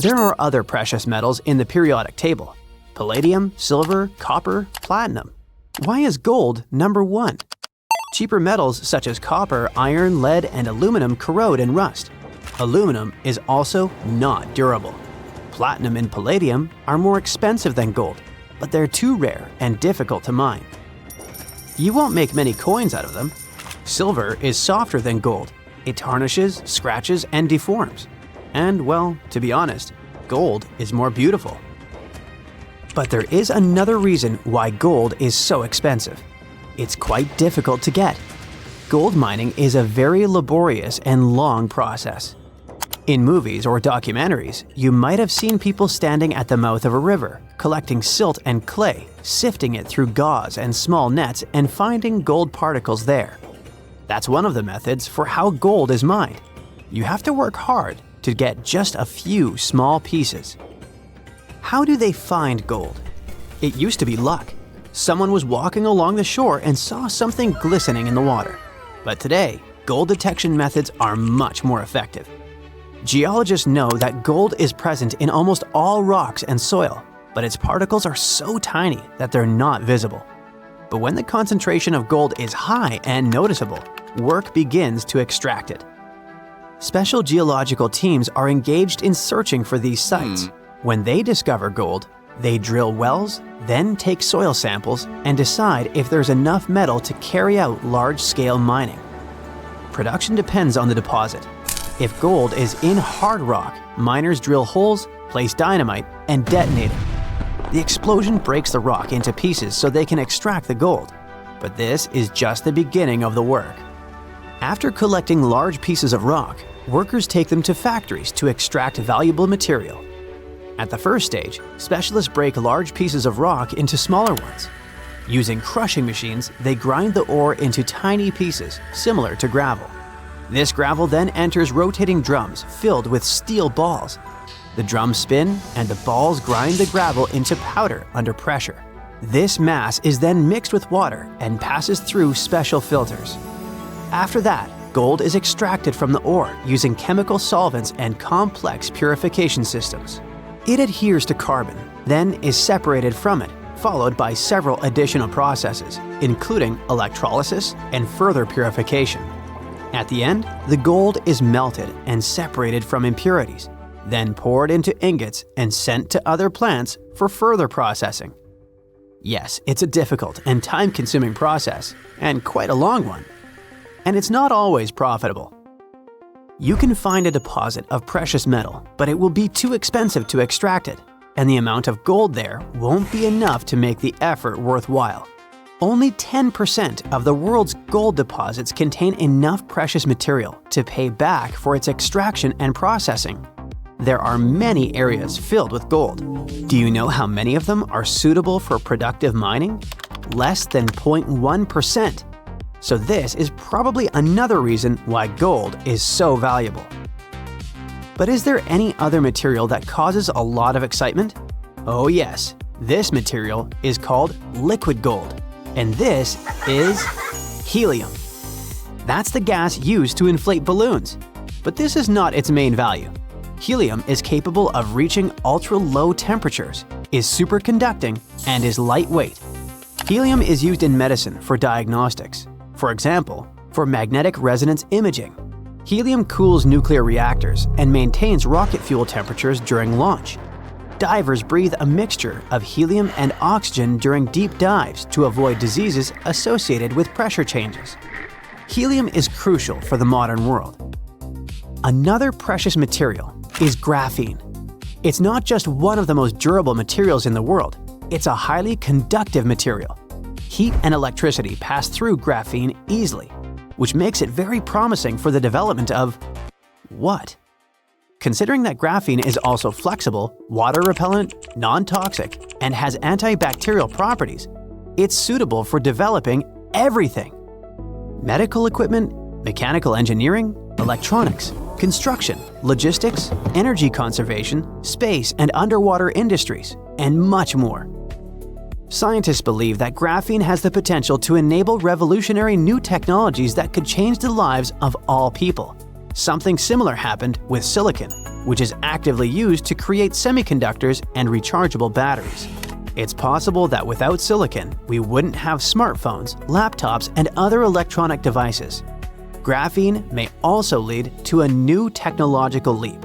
There are other precious metals in the periodic table: palladium, silver, copper, platinum. Why is gold number 1? Cheaper metals such as copper, iron, lead, and aluminum corrode and rust. Aluminum is also not durable. Platinum and palladium are more expensive than gold, but they're too rare and difficult to mine. You won't make many coins out of them. Silver is softer than gold. It tarnishes, scratches, and deforms. And, well, to be honest, gold is more beautiful. But there is another reason why gold is so expensive. It's quite difficult to get. Gold mining is a very laborious and long process. In movies or documentaries, you might have seen people standing at the mouth of a river, collecting silt and clay, sifting it through gauze and small nets, and finding gold particles there. That's one of the methods for how gold is mined. You have to work hard to get just a few small pieces. How do they find gold? It used to be luck. Someone was walking along the shore and saw something glistening in the water. But today, gold detection methods are much more effective. Geologists know that gold is present in almost all rocks and soil, but its particles are so tiny that they're not visible. But when the concentration of gold is high and noticeable, work begins to extract it. Special geological teams are engaged in searching for these sites. When they discover gold, they drill wells, then take soil samples and decide if there's enough metal to carry out large-scale mining. Production depends on the deposit. If gold is in hard rock, miners drill holes, place dynamite, and detonate it. The explosion breaks the rock into pieces so they can extract the gold. But this is just the beginning of the work. After collecting large pieces of rock, workers take them to factories to extract valuable material. At the first stage, specialists break large pieces of rock into smaller ones. Using crushing machines, they grind the ore into tiny pieces, similar to gravel. This gravel then enters rotating drums filled with steel balls. The drums spin, and the balls grind the gravel into powder under pressure. This mass is then mixed with water and passes through special filters. After that, gold is extracted from the ore using chemical solvents and complex purification systems. It adheres to carbon, then is separated from it, followed by several additional processes, including electrolysis and further purification. At the end, the gold is melted and separated from impurities, then poured into ingots and sent to other plants for further processing. Yes, it's a difficult and time-consuming process, and quite a long one. And it's not always profitable. You can find a deposit of precious metal, but it will be too expensive to extract it, and the amount of gold there won't be enough to make the effort worthwhile. Only 10% of the world's gold deposits contain enough precious material to pay back for its extraction and processing. There are many areas filled with gold. Do you know how many of them are suitable for productive mining? Less than 0.1%. So this is probably another reason why gold is so valuable. But is there any other material that causes a lot of excitement? Oh yes, this material is called liquid gold, and this is helium. That's the gas used to inflate balloons, but this is not its main value. Helium is capable of reaching ultra-low temperatures, is superconducting, and is lightweight. Helium is used in medicine for diagnostics. For example, for magnetic resonance imaging. Helium cools nuclear reactors and maintains rocket fuel temperatures during launch. Divers breathe a mixture of helium and oxygen during deep dives to avoid diseases associated with pressure changes. Helium is crucial for the modern world. Another precious material is graphene. It's not just one of the most durable materials in the world, it's a highly conductive material. Heat and electricity pass through graphene easily, which makes it very promising for the development of what? Considering that graphene is also flexible, water-repellent, non-toxic, and has antibacterial properties, it's suitable for developing everything: medical equipment, mechanical engineering, electronics, construction, logistics, energy conservation, space and underwater industries, and much more. Scientists believe that graphene has the potential to enable revolutionary new technologies that could change the lives of all people. Something similar happened with silicon, which is actively used to create semiconductors and rechargeable batteries. It's possible that without silicon, we wouldn't have smartphones, laptops, and other electronic devices. Graphene may also lead to a new technological leap.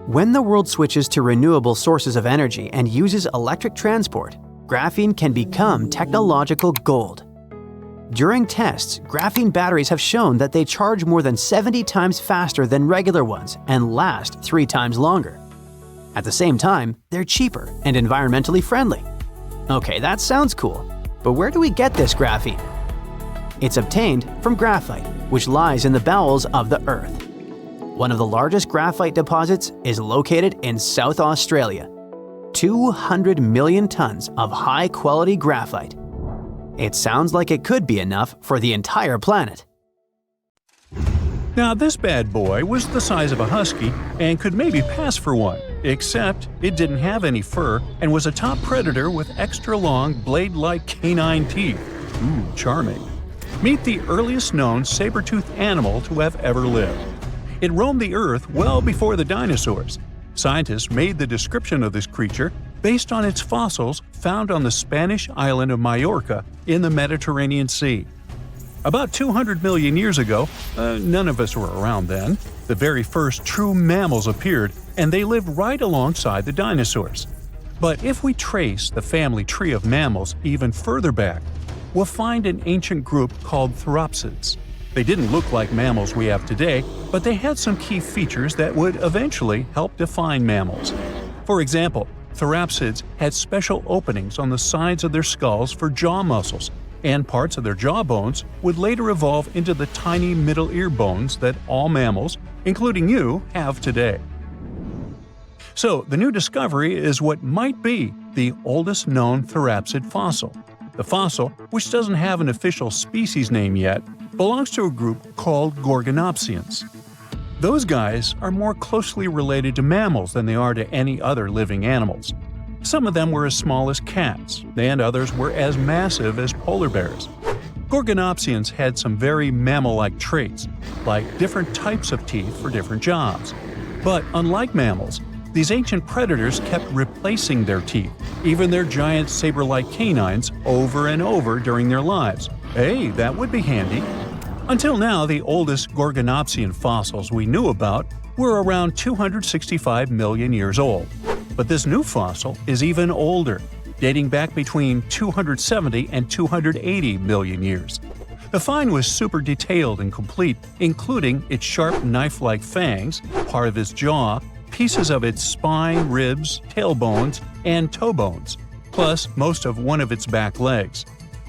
When the world switches to renewable sources of energy and uses electric transport, graphene can become technological gold. During tests, graphene batteries have shown that they charge more than 70 times faster than regular ones and last 3 times longer. At the same time, they're cheaper and environmentally friendly. Okay, that sounds cool, but where do we get this graphene? It's obtained from graphite, which lies in the bowels of the Earth. One of the largest graphite deposits is located in South Australia. 200 million tons of high-quality graphite. It sounds like it could be enough for the entire planet. Now, this bad boy was the size of a husky and could maybe pass for one, except it didn't have any fur and was a top predator with extra long, blade-like canine teeth. Ooh, charming. Meet the earliest known saber-toothed animal to have ever lived. It roamed the Earth well before the dinosaurs. Scientists made the description of this creature based on its fossils found on the Spanish island of Majorca in the Mediterranean Sea. About 200 million years ago, none of us were around then, the very first true mammals appeared, and they lived right alongside the dinosaurs. But if we trace the family tree of mammals even further back, we'll find an ancient group called Therapsids. They didn't look like mammals we have today, but they had some key features that would eventually help define mammals. For example, Therapsids had special openings on the sides of their skulls for jaw muscles, and parts of their jaw bones would later evolve into the tiny middle ear bones that all mammals, including you, have today. So, the new discovery is what might be the oldest known Therapsid fossil. The fossil, which doesn't have an official species name yet, belongs to a group called Gorgonopsians. Those guys are more closely related to mammals than they are to any other living animals. Some of them were as small as cats, and others were as massive as polar bears. Gorgonopsians had some very mammal-like traits, like different types of teeth for different jobs. But unlike mammals, these ancient predators kept replacing their teeth, even their giant saber-like canines, over and over during their lives. Hey, that would be handy. Until now, the oldest Gorgonopsian fossils we knew about were around 265 million years old. But this new fossil is even older, dating back between 270 and 280 million years. The find was super detailed and complete, including its sharp knife-like fangs, part of its jaw, pieces of its spine, ribs, tailbones, and toe bones, plus most of one of its back legs.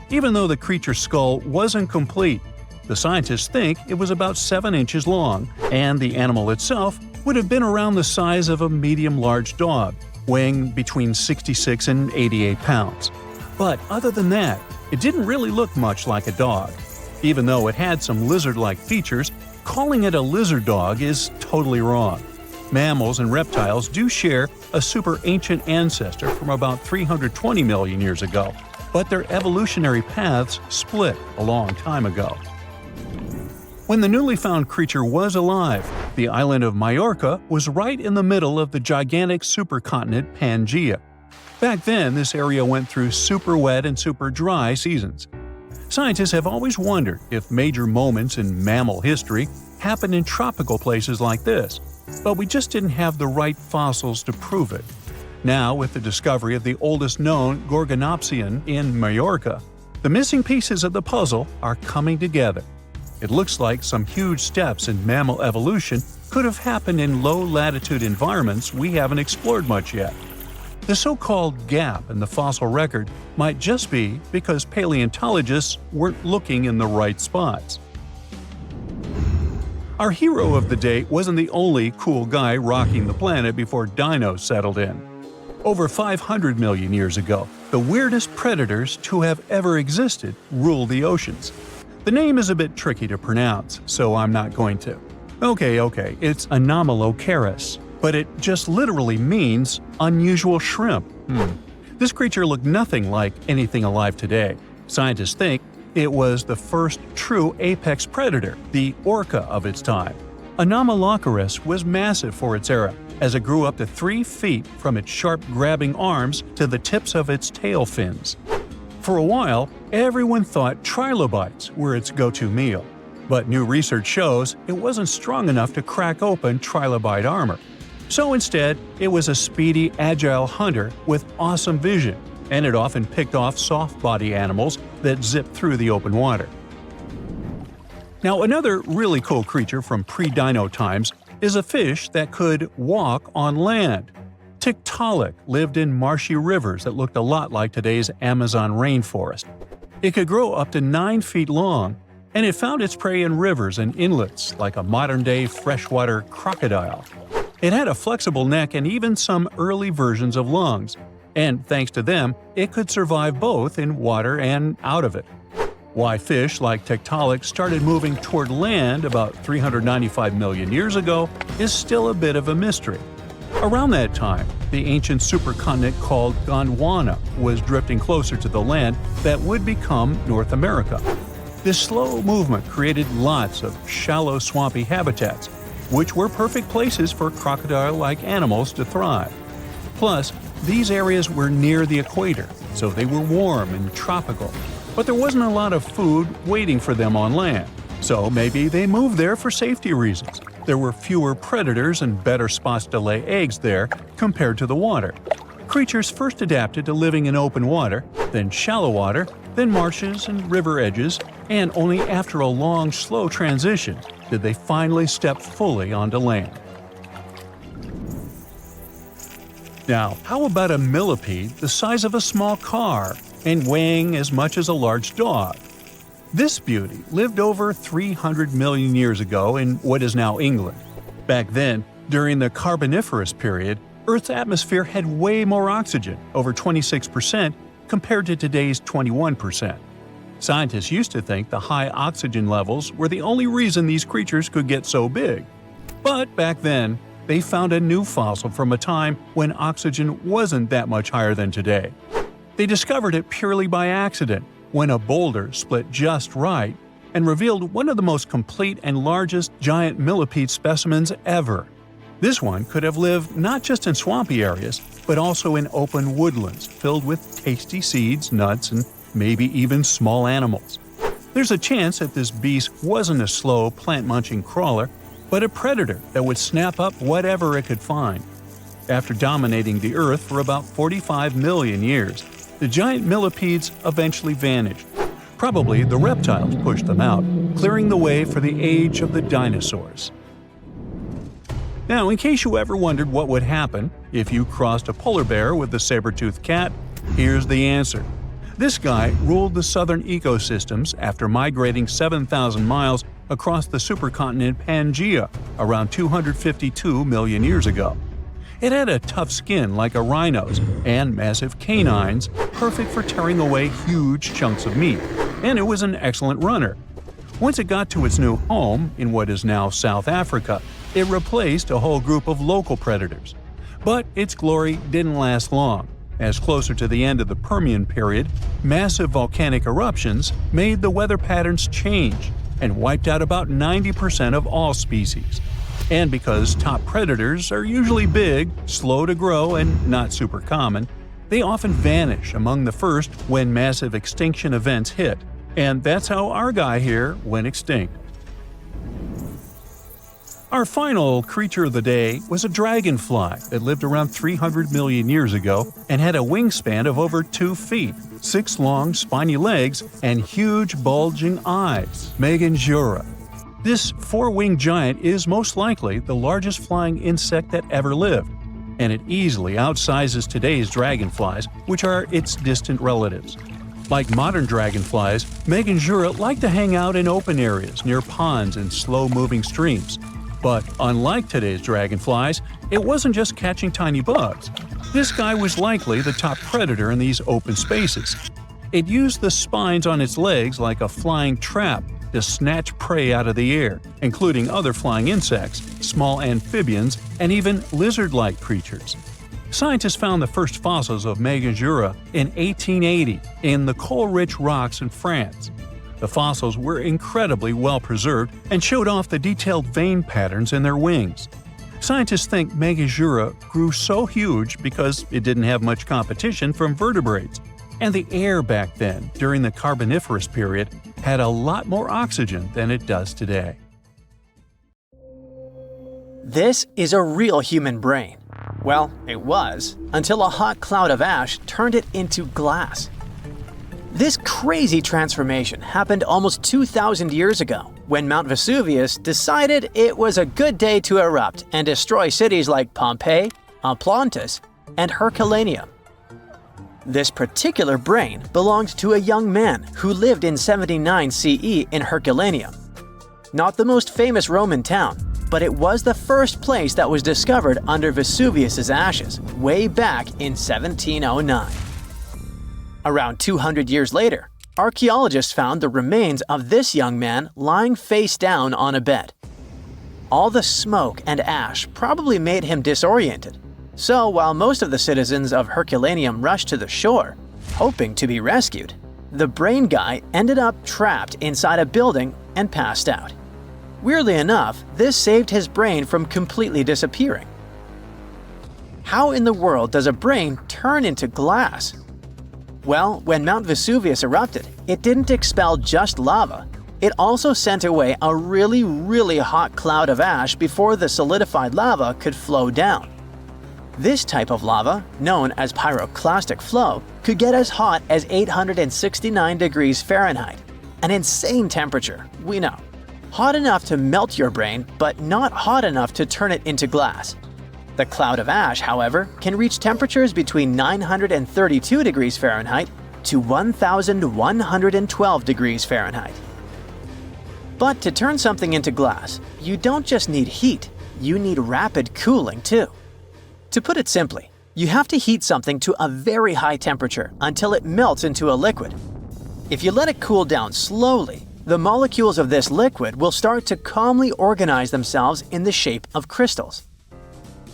Even though the creature's skull wasn't complete, the scientists think it was about 7 inches long, and the animal itself would have been around the size of a medium-large dog, weighing between 66 and 88 pounds. But other than that, it didn't really look much like a dog. Even though it had some lizard-like features, calling it a lizard dog is totally wrong. Mammals and reptiles do share a super ancient ancestor from about 320 million years ago, but their evolutionary paths split a long time ago. When the newly found creature was alive, the island of Majorca was right in the middle of the gigantic supercontinent Pangaea. Back then, this area went through super wet and super dry seasons. Scientists have always wondered if major moments in mammal history happened in tropical places like this, but we just didn't have the right fossils to prove it. Now, with the discovery of the oldest known Gorgonopsian in Majorca, the missing pieces of the puzzle are coming together. It looks like some huge steps in mammal evolution could have happened in low-latitude environments we haven't explored much yet. The so-called gap in the fossil record might just be because paleontologists weren't looking in the right spots. Our hero of the day wasn't the only cool guy rocking the planet before dinos settled in. Over 500 million years ago, the weirdest predators to have ever existed ruled the oceans. The name is a bit tricky to pronounce, so I'm not going to. Okay, it's Anomalocaris, but it just literally means unusual shrimp. This creature looked nothing like anything alive today. Scientists think it was the first true apex predator, the orca of its time. Anomalocaris was massive for its era, as it grew up to 3 feet from its sharp grabbing arms to the tips of its tail fins. For a while, everyone thought trilobites were its go-to meal, but new research shows it wasn't strong enough to crack open trilobite armor. So instead, it was a speedy, agile hunter with awesome vision, and it often picked off soft-body animals that zipped through the open water. Now, another really cool creature from pre-dino times is a fish that could walk on land. Tiktaalik lived in marshy rivers that looked a lot like today's Amazon rainforest. It could grow up to 9 feet long, and it found its prey in rivers and inlets like a modern-day freshwater crocodile. It had a flexible neck and even some early versions of lungs, and thanks to them, it could survive both in water and out of it. Why fish like Tiktaalik started moving toward land about 395 million years ago is still a bit of a mystery. Around that time, the ancient supercontinent called Gondwana was drifting closer to the land that would become North America. This slow movement created lots of shallow, swampy habitats, which were perfect places for crocodile-like animals to thrive. Plus, these areas were near the equator, so they were warm and tropical. But there wasn't a lot of food waiting for them on land, so maybe they moved there for safety reasons. There were fewer predators and better spots to lay eggs there compared to the water. Creatures first adapted to living in open water, then shallow water, then marshes and river edges, and only after a long, slow transition did they finally step fully onto land. Now, how about a millipede the size of a small car and weighing as much as a large dog? This beauty lived over 300 million years ago in what is now England. Back then, during the Carboniferous period, Earth's atmosphere had way more oxygen, over 26%, compared to today's 21%. Scientists used to think the high oxygen levels were the only reason these creatures could get so big. But back then, they found a new fossil from a time when oxygen wasn't that much higher than today. They discovered it purely by accident, when a boulder split just right and revealed one of the most complete and largest giant millipede specimens ever. This one could have lived not just in swampy areas, but also in open woodlands filled with tasty seeds, nuts, and maybe even small animals. There's a chance that this beast wasn't a slow, plant-munching crawler, but a predator that would snap up whatever it could find. After dominating the Earth for about 45 million years, the giant millipedes eventually vanished. Probably the reptiles pushed them out, clearing the way for the age of the dinosaurs. Now, in case you ever wondered what would happen if you crossed a polar bear with a saber-toothed cat, here's the answer. This guy ruled the southern ecosystems after migrating 7,000 miles across the supercontinent Pangaea around 252 million years ago. It had a tough skin like a rhino's and massive canines, perfect for tearing away huge chunks of meat, and it was an excellent runner. Once it got to its new home, in what is now South Africa, it replaced a whole group of local predators. But its glory didn't last long, as closer to the end of the Permian period, massive volcanic eruptions made the weather patterns change and wiped out about 90% of all species. And because top predators are usually big, slow to grow, and not super common, they often vanish among the first when massive extinction events hit. And that's how our guy here went extinct. Our final creature of the day was a dragonfly that lived around 300 million years ago and had a wingspan of over 2 feet, 6 long, spiny legs, and huge, bulging eyes. Meganjura. This 4-winged giant is most likely the largest flying insect that ever lived, and it easily outsizes today's dragonflies, which are its distant relatives. Like modern dragonflies, Meganjura like to hang out in open areas near ponds and slow-moving streams. But unlike today's dragonflies, it wasn't just catching tiny bugs. This guy was likely the top predator in these open spaces. It used the spines on its legs like a flying trap to snatch prey out of the air, including other flying insects, small amphibians, and even lizard-like creatures. Scientists found the first fossils of Meganjura in 1880 in the coal-rich rocks in France. The fossils were incredibly well preserved and showed off the detailed vein patterns in their wings. Scientists think Meganjura grew so huge because it didn't have much competition from vertebrates, and the air back then, during the Carboniferous period, had a lot more oxygen than it does today. This is a real human brain. Well, it was, until a hot cloud of ash turned it into glass. This crazy transformation happened almost 2,000 years ago, when Mount Vesuvius decided it was a good day to erupt and destroy cities like Pompeii, Atlantis, and Herculaneum. This particular brain belonged to a young man who lived in 79 CE in Herculaneum. Not the most famous Roman town, but it was the first place that was discovered under Vesuvius's ashes way back in 1709. Around 200 years later, archaeologists found the remains of this young man lying face down on a bed. All the smoke and ash probably made him disoriented, so while most of the citizens of Herculaneum rushed to the shore, hoping to be rescued, the brain guy ended up trapped inside a building and passed out. Weirdly enough, this saved his brain from completely disappearing. How in the world does a brain turn into glass? Well, when Mount Vesuvius erupted, it didn't expel just lava. It also sent away a really hot cloud of ash before the solidified lava could flow down. This type of lava, known as pyroclastic flow, could get as hot as 869 degrees Fahrenheit. An insane temperature, we know. Hot enough to melt your brain, but not hot enough to turn it into glass. The cloud of ash, however, can reach temperatures between 932 degrees Fahrenheit to 1,112 degrees Fahrenheit. But to turn something into glass, you don't just need heat, you need rapid cooling too. To put it simply, you have to heat something to a very high temperature until it melts into a liquid. If you let it cool down slowly, the molecules of this liquid will start to calmly organize themselves in the shape of crystals.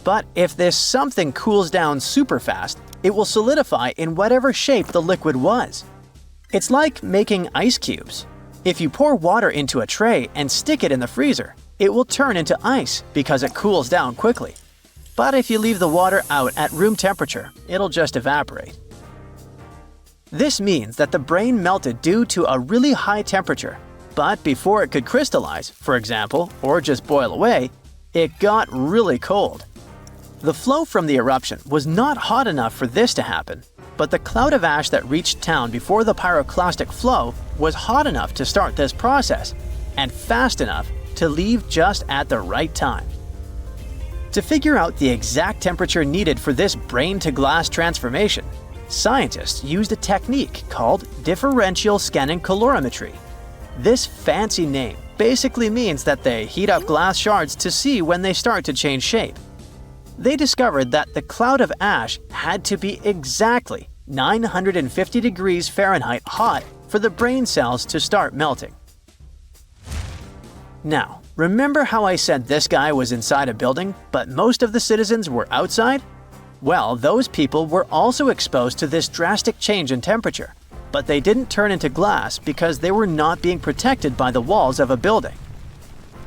But if this something cools down super fast, it will solidify in whatever shape the liquid was. It's like making ice cubes. If you pour water into a tray and stick it in the freezer, it will turn into ice because it cools down quickly. But if you leave the water out at room temperature, it'll just evaporate. This means that the brain melted due to a really high temperature, but before it could crystallize, for example, or just boil away, it got really cold. The flow from the eruption was not hot enough for this to happen, but the cloud of ash that reached town before the pyroclastic flow was hot enough to start this process, and fast enough to leave just at the right time. To figure out the exact temperature needed for this brain-to-glass transformation, scientists used a technique called differential scanning calorimetry. This fancy name basically means that they heat up glass shards to see when they start to change shape. They discovered that the cloud of ash had to be exactly 950 degrees Fahrenheit hot for the brain cells to start melting. Now, remember how I said this guy was inside a building, but most of the citizens were outside? Well, those people were also exposed to this drastic change in temperature, but they didn't turn into glass because they were not being protected by the walls of a building.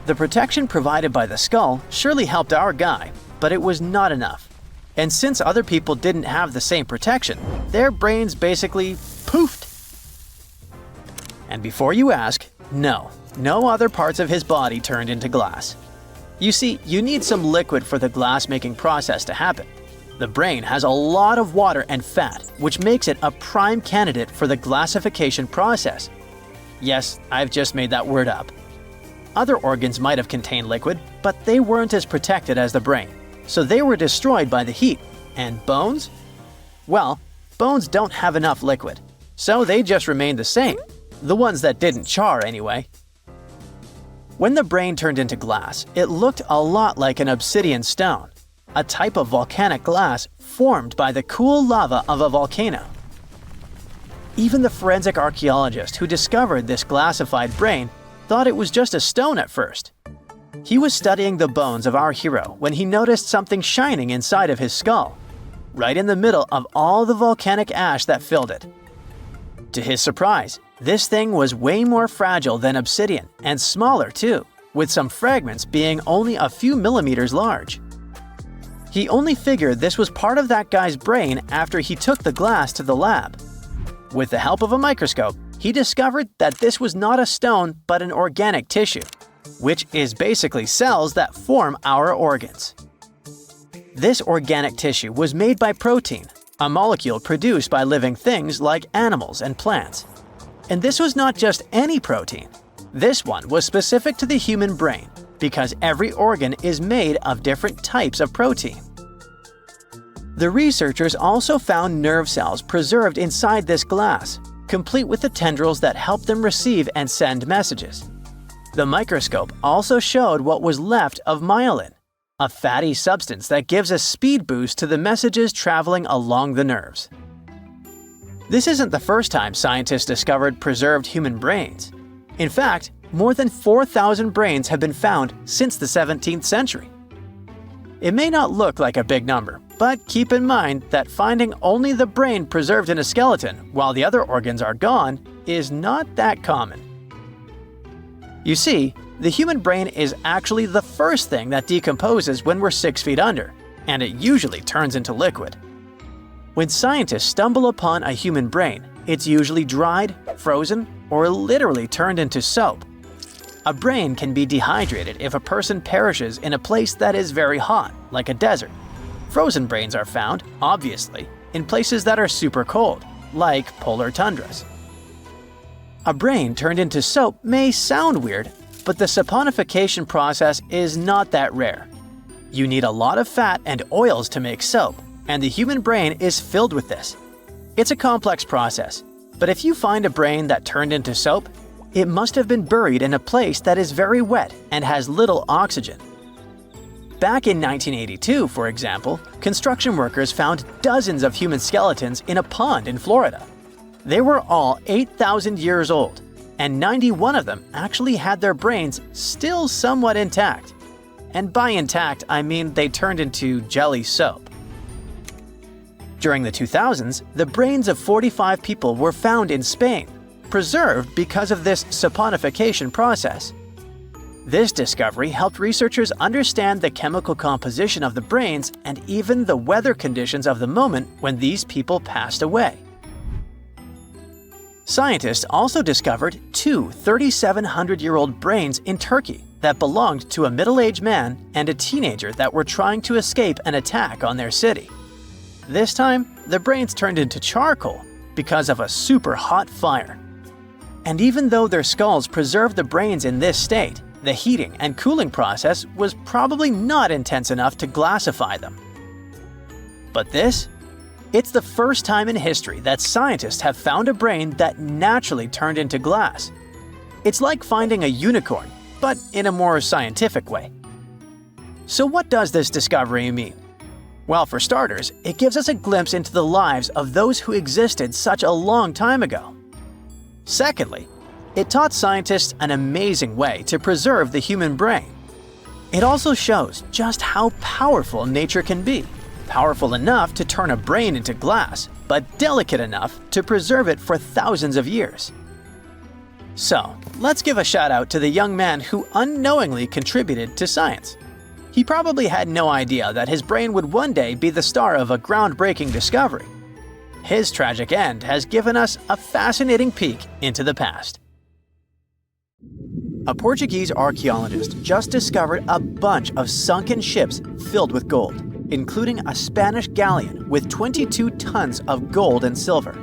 The protection provided by the skull surely helped our guy, but it was not enough. And since other people didn't have the same protection, their brains basically poofed. And before you ask, no other parts of his body turned into glass. You see, you need some liquid for the glass-making process to happen. The brain has a lot of water and fat, which makes it a prime candidate for the glassification process. Yes, I've just made that word up. Other organs might have contained liquid, but they weren't as protected as the brain, so they were destroyed by the heat. And bones? Well, bones don't have enough liquid. so they just remained the same, the ones that didn't char anyway. When the brain turned into glass, it looked a lot like an obsidian stone, a type of volcanic glass formed by the cool lava of a volcano. Even the forensic archaeologist who discovered this glassified brain thought it was just a stone at first. He was studying the bones of our hero when he noticed something shining inside of his skull, right in the middle of all the volcanic ash that filled it. To his surprise, this thing was way more fragile than obsidian and smaller too, with some fragments being only a few millimeters large. He only figured this was part of that guy's brain after he took the glass to the lab. With the help of a microscope, he discovered that this was not a stone but an organic tissue, which is basically cells that form our organs. This organic tissue was made by protein, a molecule produced by living things like animals and plants. And this was not just any protein. This one was specific to the human brain because every organ is made of different types of protein. The researchers also found nerve cells preserved inside this glass, complete with the tendrils that help them receive and send messages. The microscope also showed what was left of myelin, a fatty substance that gives a speed boost to the messages traveling along the nerves. This isn't the first time scientists discovered preserved human brains. In fact, more than 4,000 brains have been found since the 17th century. It may not look like a big number, but keep in mind that finding only the brain preserved in a skeleton while the other organs are gone is not that common. You see, the human brain is actually the first thing that decomposes when we're 6 feet under, and it usually turns into liquid. When scientists stumble upon a human brain, it's usually dried, frozen, or literally turned into soap. A brain can be dehydrated if a person perishes in a place that is very hot, like a desert. Frozen brains are found, obviously, in places that are super cold, like polar tundras. A brain turned into soap may sound weird, but the saponification process is not that rare. You need a lot of fat and oils to make soap, and the human brain is filled with this. It's a complex process, but if you find a brain that turned into soap, it must have been buried in a place that is very wet and has little oxygen. Back in 1982, for example, construction workers found dozens of human skeletons in a pond in Florida. They were all 8,000 years old, and 91 of them actually had their brains still somewhat intact. And by intact, I mean they turned into jelly soap. During the 2000s, the brains of 45 people were found in Spain, preserved because of this saponification process. This discovery helped researchers understand the chemical composition of the brains and even the weather conditions of the moment when these people passed away. Scientists also discovered two 3,700-year-old brains in Turkey that belonged to a middle-aged man and a teenager that were trying to escape an attack on their city. This time, the brains turned into charcoal because of a super hot fire. And even though their skulls preserved the brains in this state, the heating and cooling process was probably not intense enough to glassify them. But this? It's the first time in history that scientists have found a brain that naturally turned into glass. It's like finding a unicorn, but in a more scientific way. So what does this discovery mean? Well, for starters, it gives us a glimpse into the lives of those who existed such a long time ago. Secondly, it taught scientists an amazing way to preserve the human brain. It also shows just how powerful nature can be. Powerful enough to turn a brain into glass, but delicate enough to preserve it for thousands of years. So, let's give a shout out to the young man who unknowingly contributed to science. He probably had no idea that his brain would one day be the star of a groundbreaking discovery. His tragic end has given us a fascinating peek into the past. A Portuguese archaeologist just discovered a bunch of sunken ships filled with gold, including a Spanish galleon with 22 tons of gold and silver.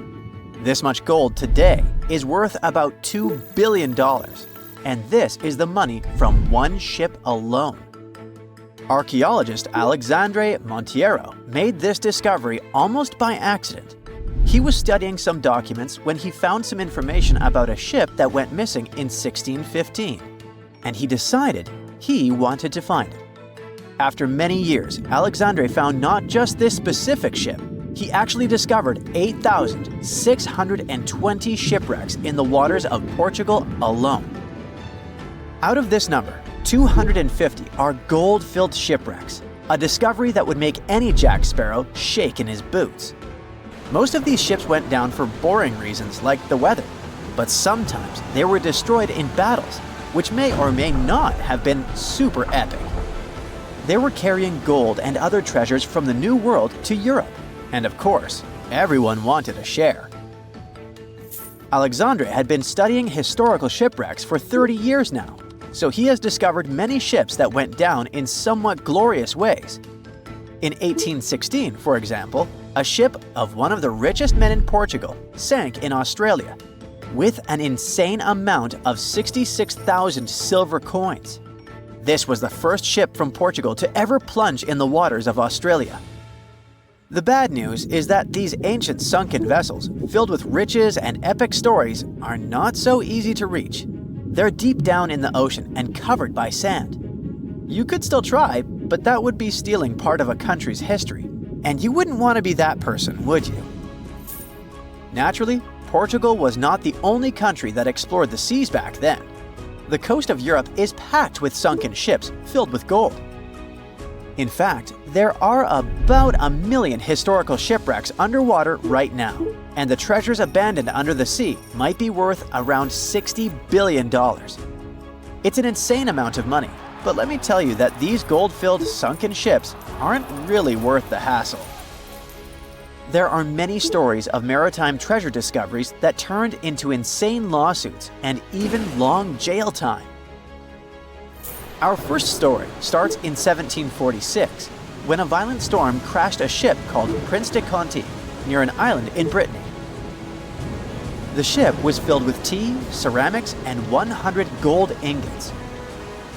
This much gold today is worth about $2 billion, and this is the money from one ship alone. Archaeologist Alexandre Monteiro made this discovery almost by accident. He was studying some documents when he found some information about a ship that went missing in 1615, and he decided he wanted to find it. After many years, Alexandre found not just this specific ship, he actually discovered 8,620 shipwrecks in the waters of Portugal alone. Out of this number, 250 are gold-filled shipwrecks, a discovery that would make any Jack Sparrow shake in his boots. Most of these ships went down for boring reasons like the weather, but sometimes they were destroyed in battles, which may or may not have been super epic. They were carrying gold and other treasures from the New World to Europe, and of course, everyone wanted a share. Alexandre had been studying historical shipwrecks for 30 years now, so he has discovered many ships that went down in somewhat glorious ways. In 1816, for example, a ship of one of the richest men in Portugal sank in Australia, with an insane amount of 66,000 silver coins. This was the first ship from Portugal to ever plunge in the waters of Australia. The bad news is that these ancient sunken vessels, filled with riches and epic stories, are not so easy to reach. They're deep down in the ocean and covered by sand. You could still try, but that would be stealing part of a country's history, and you wouldn't want to be that person, would you? Naturally, Portugal was not the only country that explored the seas back then. The coast of Europe is packed with sunken ships filled with gold. In fact, there are about 1 million historical shipwrecks underwater right now, and the treasures abandoned under the sea might be worth around $60 billion. It's an insane amount of money, but let me tell you that these gold-filled sunken ships aren't really worth the hassle. There are many stories of maritime treasure discoveries that turned into insane lawsuits and even long jail time. Our first story starts in 1746, when a violent storm crashed a ship called Prince de Conti near an island in Brittany. The ship was filled with tea, ceramics, and 100 gold ingots.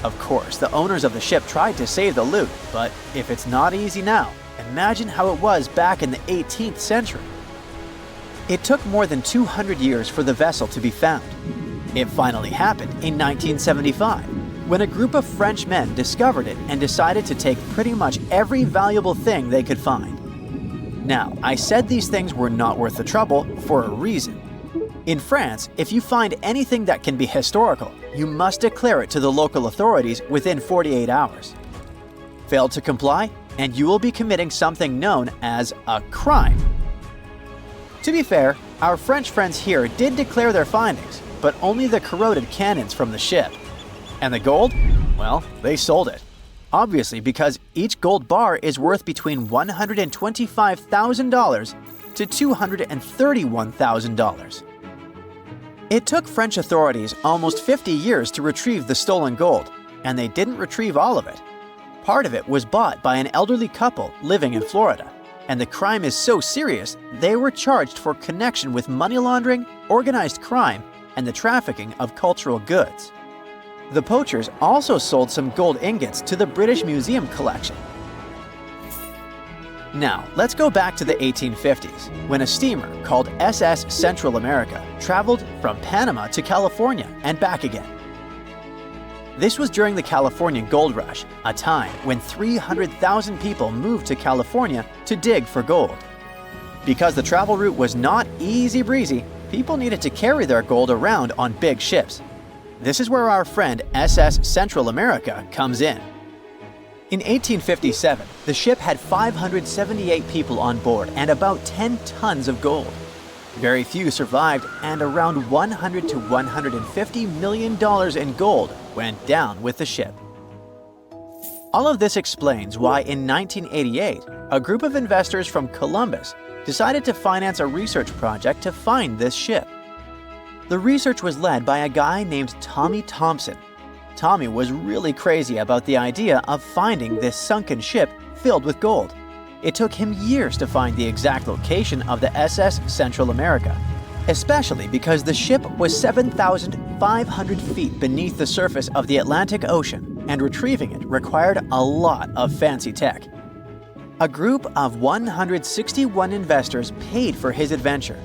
Of course, the owners of the ship tried to save the loot, but if it's not easy now, imagine how it was back in the 18th century. It took more than 200 years for the vessel to be found. It finally happened in 1975, when a group of French men discovered it and decided to take pretty much every valuable thing they could find. Now, I said these things were not worth the trouble for a reason. In France, if you find anything that can be historical, you must declare it to the local authorities within 48 hours. Fail to comply, and you will be committing something known as a crime. To be fair, our French friends here did declare their findings, but only the corroded cannons from the ship. And the gold? Well, they sold it. Obviously, because each gold bar is worth between $125,000 to $231,000. It took French authorities almost 50 years to retrieve the stolen gold, and they didn't retrieve all of it. Part of it was bought by an elderly couple living in Florida, and the crime is so serious they were charged for connection with money laundering, organized crime, and the trafficking of cultural goods. The poachers also sold some gold ingots to the British Museum collection. Now, let's go back to the 1850s, when a steamer called SS Central America traveled from Panama to California and back again. This was during the Californian Gold Rush, a time when 300,000 people moved to California to dig for gold. Because the travel route was not easy breezy, people needed to carry their gold around on big ships. This is where our friend SS Central America comes in. In 1857, the ship had 578 people on board and about 10 tons of gold. Very few survived, and around $100 to $150 million in gold went down with the ship. All of this explains why in 1988, a group of investors from Columbus decided to finance a research project to find this ship. The research was led by a guy named Tommy Thompson. Tommy was really crazy about the idea of finding this sunken ship filled with gold. It took him years to find the exact location of the SS Central America, especially because the ship was 7,500 feet beneath the surface of the Atlantic Ocean, and retrieving it required a lot of fancy tech. A group of 161 investors paid for his adventure,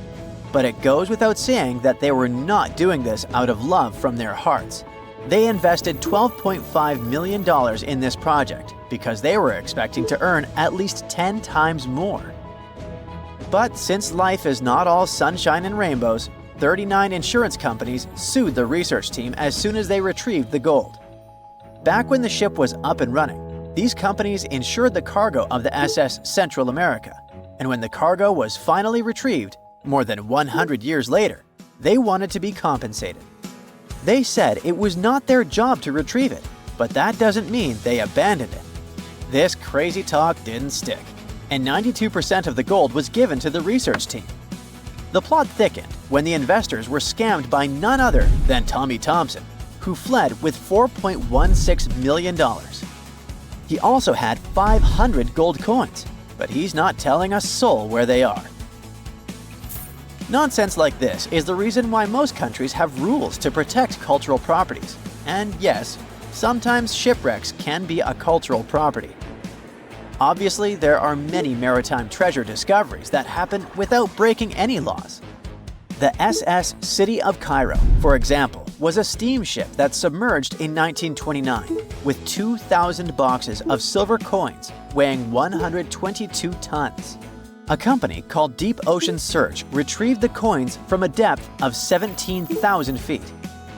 but it goes without saying that they were not doing this out of love from their hearts. They invested $12.5 million in this project because they were expecting to earn at least 10 times more. But since life is not all sunshine and rainbows, 39 insurance companies sued the research team as soon as they retrieved the gold. Back when the ship was up and running, these companies insured the cargo of the SS Central America, and when the cargo was finally retrieved, more than 100 years later, they wanted to be compensated. They said it was not their job to retrieve it, but that doesn't mean they abandoned it. This crazy talk didn't stick, and 92% of the gold was given to the research team. The plot thickened when the investors were scammed by none other than Tommy Thompson, who fled with $4.16 million. He also had 500 gold coins, but he's not telling a soul where they are. Nonsense like this is the reason why most countries have rules to protect cultural properties. And yes, sometimes shipwrecks can be a cultural property. Obviously, there are many maritime treasure discoveries that happen without breaking any laws. The SS City of Cairo, for example, was a steamship that submerged in 1929 with 2,000 boxes of silver coins weighing 122 tons. A company called Deep Ocean Search retrieved the coins from a depth of 17,000 feet,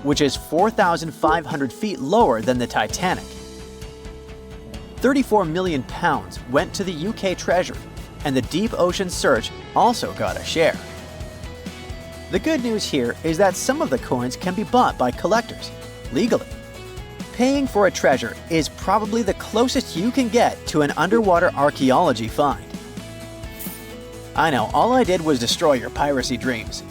which is 4,500 feet lower than the Titanic. 34 million pounds went to the UK Treasury, and the Deep Ocean Search also got a share. The good news here is that some of the coins can be bought by collectors, legally. Paying for a treasure is probably the closest you can get to an underwater archaeology find. I know, all I did was destroy your piracy dreams.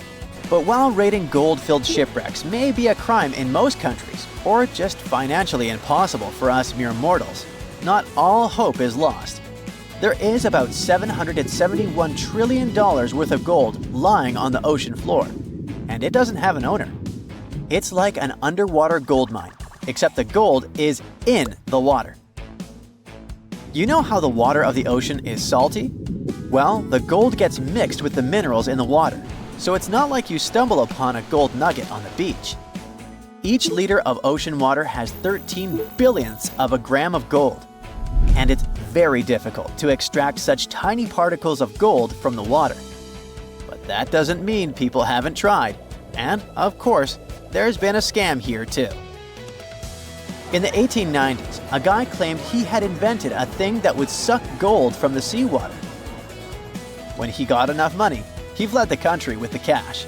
But while raiding gold-filled shipwrecks may be a crime in most countries, or just financially impossible for us mere mortals, not all hope is lost. There is about $771 trillion worth of gold lying on the ocean floor, and it doesn't have an owner. It's like an underwater gold mine, except the gold is in the water. You know how the water of the ocean is salty? Well, the gold gets mixed with the minerals in the water, so it's not like you stumble upon a gold nugget on the beach. Each liter of ocean water has 13 billionths of a gram of gold, and it's very difficult to extract such tiny particles of gold from the water. But that doesn't mean people haven't tried, and, of course, there's been a scam here too. In the 1890s, a guy claimed he had invented a thing that would suck gold from the seawater. When he got enough money, he fled the country with the cash.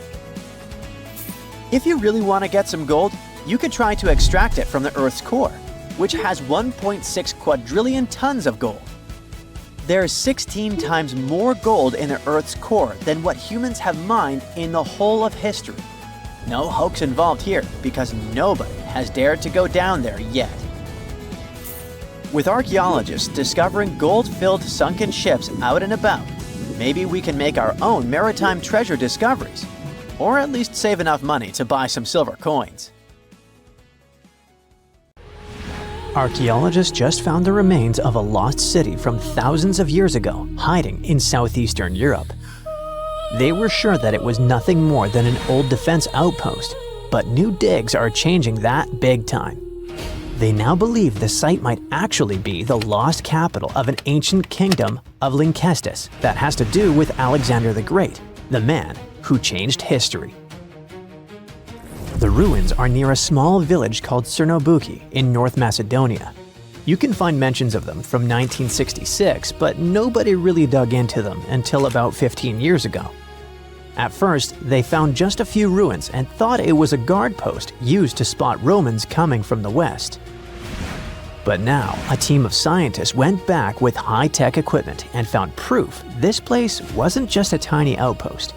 If you really want to get some gold, you could try to extract it from the Earth's core, which has 1.6 quadrillion tons of gold. There's 16 times more gold in the Earth's core than what humans have mined in the whole of history. No hoax involved here, because nobody has dared to go down there yet. With archaeologists discovering gold-filled sunken ships out and about, maybe we can make our own maritime treasure discoveries, or at least save enough money to buy some silver coins. Archaeologists just found the remains of a lost city from thousands of years ago, hiding in southeastern Europe. They were sure that it was nothing more than an old defense outpost, but new digs are changing that big time. They now believe the site might actually be the lost capital of an ancient kingdom of Lynkestis that has to do with Alexander the Great, the man who changed history. The ruins are near a small village called Cernobuki in North Macedonia. You can find mentions of them from 1966, but nobody really dug into them until about 15 years ago. At first, they found just a few ruins and thought it was a guard post used to spot Romans coming from the west. But now, a team of scientists went back with high-tech equipment and found proof this place wasn't just a tiny outpost.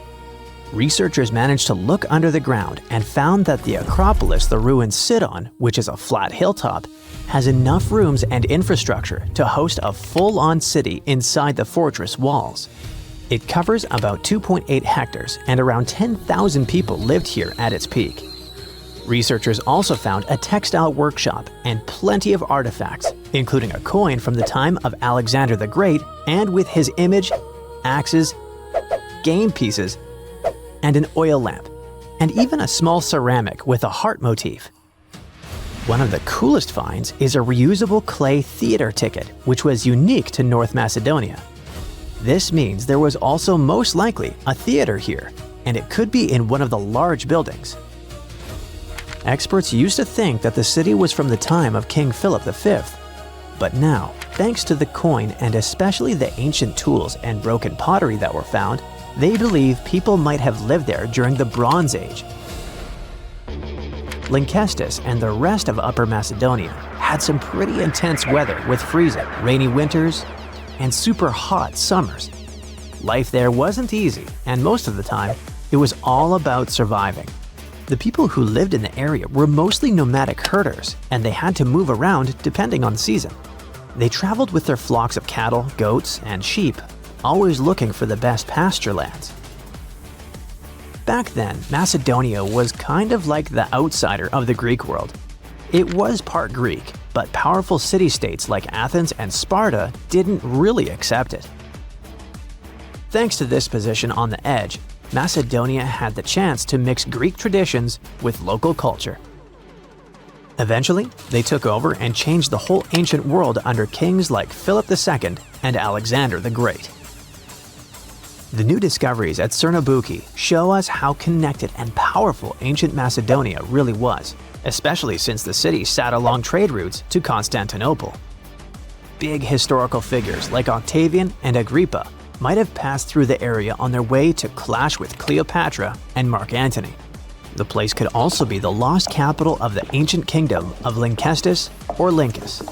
Researchers managed to look under the ground and found that the Acropolis the ruins sit on, which is a flat hilltop, has enough rooms and infrastructure to host a full-on city inside the fortress walls. It covers about 2.8 hectares and around 10,000 people lived here at its peak. Researchers also found a textile workshop and plenty of artifacts, including a coin from the time of Alexander the Great and with his image, axes, game pieces, and an oil lamp, and even a small ceramic with a heart motif. One of the coolest finds is a reusable clay theater ticket, which was unique to North Macedonia. This means there was also most likely a theater here, and it could be in one of the large buildings. Experts used to think that the city was from the time of King Philip V, but now, thanks to the coin and especially the ancient tools and broken pottery that were found, they believe people might have lived there during the Bronze Age. Lynkestis and the rest of Upper Macedonia had some pretty intense weather with freezing, rainy winters, and super hot summers. Life there wasn't easy, and most of the time, it was all about surviving. The people who lived in the area were mostly nomadic herders, and they had to move around depending on the season. They traveled with their flocks of cattle, goats, and sheep, always looking for the best pasture lands. Back then, Macedonia was kind of like the outsider of the Greek world. It was part Greek, but powerful city-states like Athens and Sparta didn't really accept it. Thanks to this position on the edge, Macedonia had the chance to mix Greek traditions with local culture. Eventually, they took over and changed the whole ancient world under kings like Philip II and Alexander the Great. The new discoveries at Cernobouki show us how connected and powerful ancient Macedonia really was, especially since the city sat along trade routes to Constantinople. Big historical figures like Octavian and Agrippa might have passed through the area on their way to clash with Cleopatra and Mark Antony. The place could also be the lost capital of the ancient kingdom of Lynkestis or Lyncus.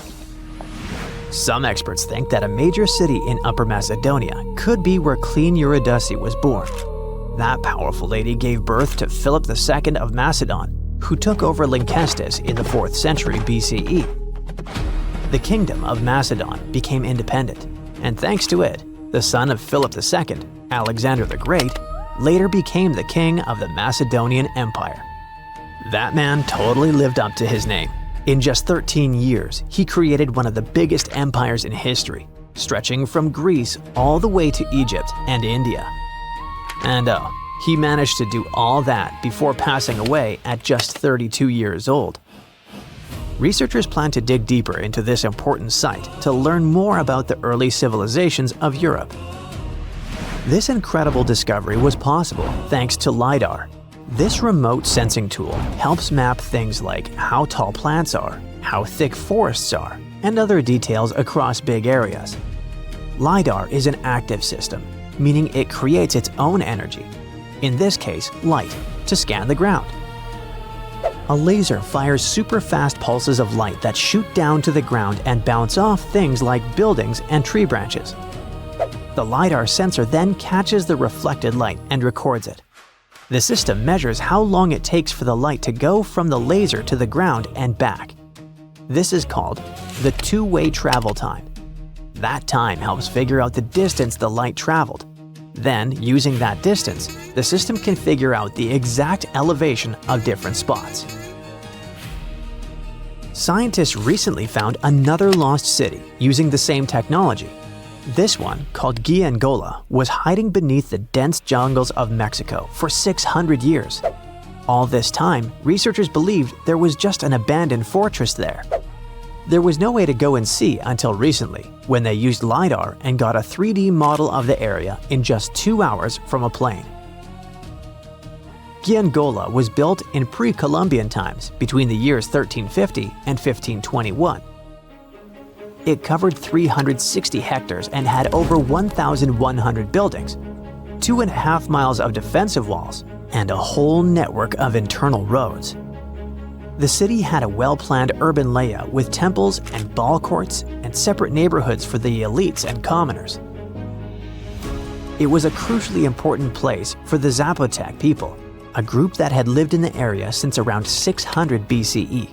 Some experts think that a major city in Upper Macedonia could be where Queen Eurydice was born. That powerful lady gave birth to Philip II of Macedon, who took over Lynkestis in the 4th century BCE. The kingdom of Macedon became independent, and thanks to it, the son of Philip II, Alexander the Great, later became the king of the Macedonian Empire. That man totally lived up to his name. In just 13 years, he created one of the biggest empires in history, stretching from Greece all the way to Egypt and India. And he managed to do all that before passing away at just 32 years old. Researchers plan to dig deeper into this important site to learn more about the early civilizations of Europe. This incredible discovery was possible thanks to LiDAR. This remote sensing tool helps map things like how tall plants are, how thick forests are, and other details across big areas. LiDAR is an active system, meaning it creates its own energy, in this case light, to scan the ground. A laser fires super fast pulses of light that shoot down to the ground and bounce off things like buildings and tree branches. The LiDAR sensor then catches the reflected light and records it. The system measures how long it takes for the light to go from the laser to the ground and back. This is called the two-way travel time. That time helps figure out the distance the light traveled. Then, using that distance, the system can figure out the exact elevation of different spots. Scientists recently found another lost city using the same technology. This one, called Giangola, was hiding beneath the dense jungles of Mexico for 600 years. All this time, researchers believed there was just an abandoned fortress there. There was no way to go and see until recently, when they used LiDAR and got a 3D model of the area in just 2 hours from a plane. Giangola was built in pre-Columbian times between the years 1350 and 1521. It covered 360 hectares and had over 1,100 buildings, 2.5 miles of defensive walls, and a whole network of internal roads. The city had a well-planned urban layout with temples and ball courts and separate neighborhoods for the elites and commoners. It was a crucially important place for the Zapotec people, a group that had lived in the area since around 600 BCE.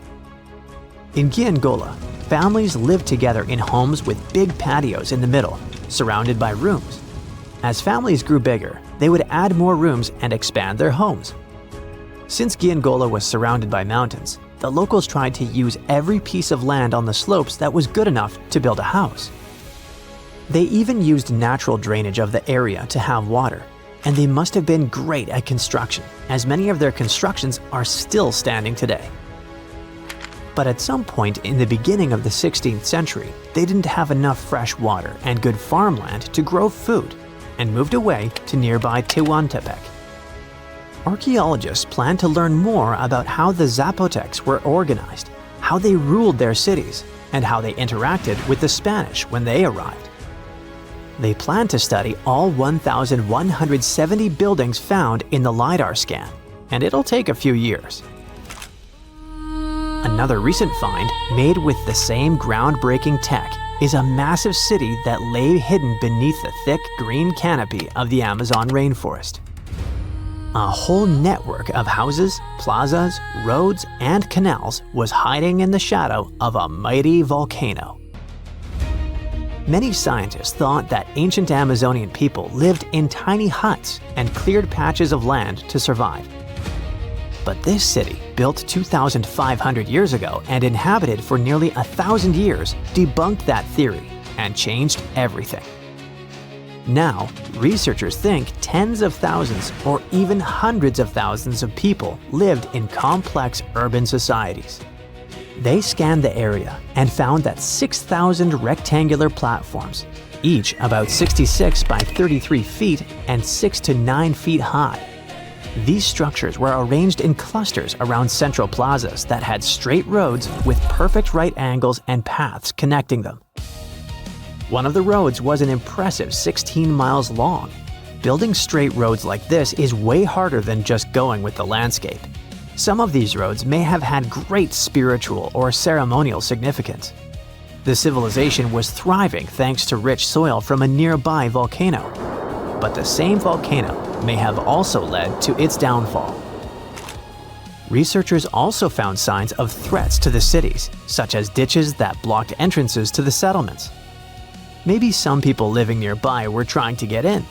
In Giangola, families lived together in homes with big patios in the middle, surrounded by rooms. As families grew bigger, they would add more rooms and expand their homes. Since Giangola was surrounded by mountains, the locals tried to use every piece of land on the slopes that was good enough to build a house. They even used natural drainage of the area to have water, and they must have been great at construction, as many of their constructions are still standing today. But at some point in the beginning of the 16th century, they didn't have enough fresh water and good farmland to grow food, and moved away to nearby Tehuantepec. Archaeologists plan to learn more about how the Zapotecs were organized, how they ruled their cities, and how they interacted with the Spanish when they arrived. They plan to study all 1,170 buildings found in the LiDAR scan, and it'll take a few years. Another recent find, made with the same groundbreaking tech, is a massive city that lay hidden beneath the thick green canopy of the Amazon rainforest. A whole network of houses, plazas, roads, and canals was hiding in the shadow of a mighty volcano. Many scientists thought that ancient Amazonian people lived in tiny huts and cleared patches of land to survive. But this city, built 2,500 years ago and inhabited for nearly 1,000 years, debunked that theory and changed everything. Now, researchers think tens of thousands or even hundreds of thousands of people lived in complex urban societies. They scanned the area and found that 6,000 rectangular platforms, each about 66 by 33 feet and 6 to 9 feet high. These structures were arranged in clusters around central plazas that had straight roads with perfect right angles and paths connecting them. One of the roads was an impressive 16 miles long. Building straight roads like this is way harder than just going with the landscape. Some of these roads may have had great spiritual or ceremonial significance. The civilization was thriving thanks to rich soil from a nearby volcano. But the same volcano may have also led to its downfall. Researchers also found signs of threats to the cities, such as ditches that blocked entrances to the settlements. Maybe some people living nearby were trying to get in.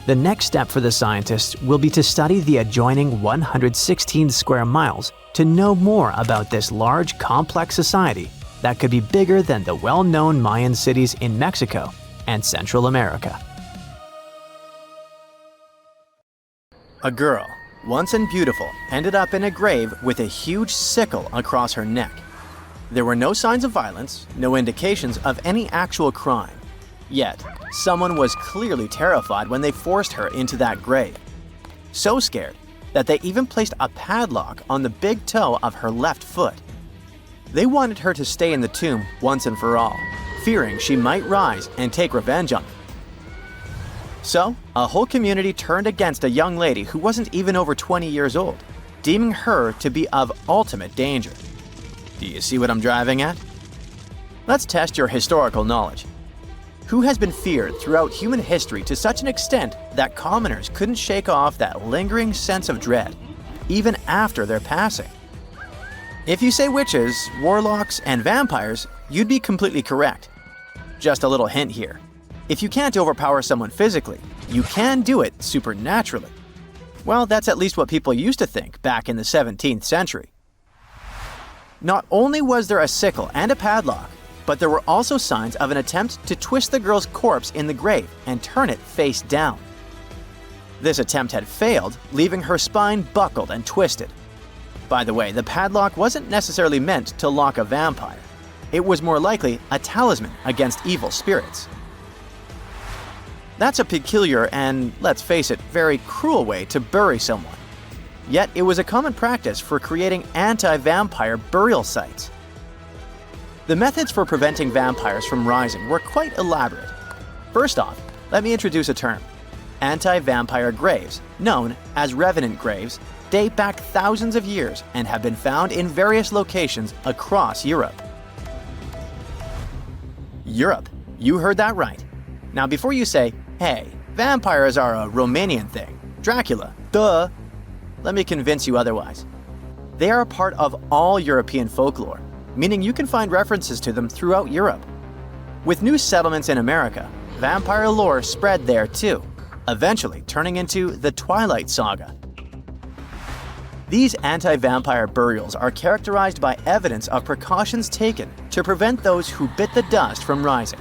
The next step for the scientists will be to study the adjoining 116 square miles to know more about this large, complex society that could be bigger than the well-known Mayan cities in Mexico and Central America. A girl, once and beautiful, ended up in a grave with a huge sickle across her neck. There were no signs of violence, no indications of any actual crime. Yet, someone was clearly terrified when they forced her into that grave. So scared that they even placed a padlock on the big toe of her left foot. They wanted her to stay in the tomb once and for all, fearing she might rise and take revenge on them. So, a whole community turned against a young lady who wasn't even over 20 years old, deeming her to be of ultimate danger. Do you see what I'm driving at? Let's test your historical knowledge. Who has been feared throughout human history to such an extent that commoners couldn't shake off that lingering sense of dread, even after their passing? If you say witches, warlocks, and vampires, you'd be completely correct. Just a little hint here. If you can't overpower someone physically, you can do it supernaturally. Well, that's at least what people used to think back in the 17th century. Not only was there a sickle and a padlock, but there were also signs of an attempt to twist the girl's corpse in the grave and turn it face down. This attempt had failed, leaving her spine buckled and twisted. By the way, the padlock wasn't necessarily meant to lock a vampire. It was more likely a talisman against evil spirits. That's a peculiar and, let's face it, very cruel way to bury someone. Yet it was a common practice for creating anti-vampire burial sites. The methods for preventing vampires from rising were quite elaborate. First off, let me introduce a term. Anti-vampire graves, known as revenant graves, date back thousands of years and have been found in various locations across Europe. Europe, you heard that right. Now before you say, hey, vampires are a Romanian thing, Dracula, duh, let me convince you otherwise. They are a part of all European folklore, meaning you can find references to them throughout Europe. With new settlements in America, vampire lore spread there too, eventually turning into the Twilight Saga. These anti-vampire burials are characterized by evidence of precautions taken to prevent those who bit the dust from rising.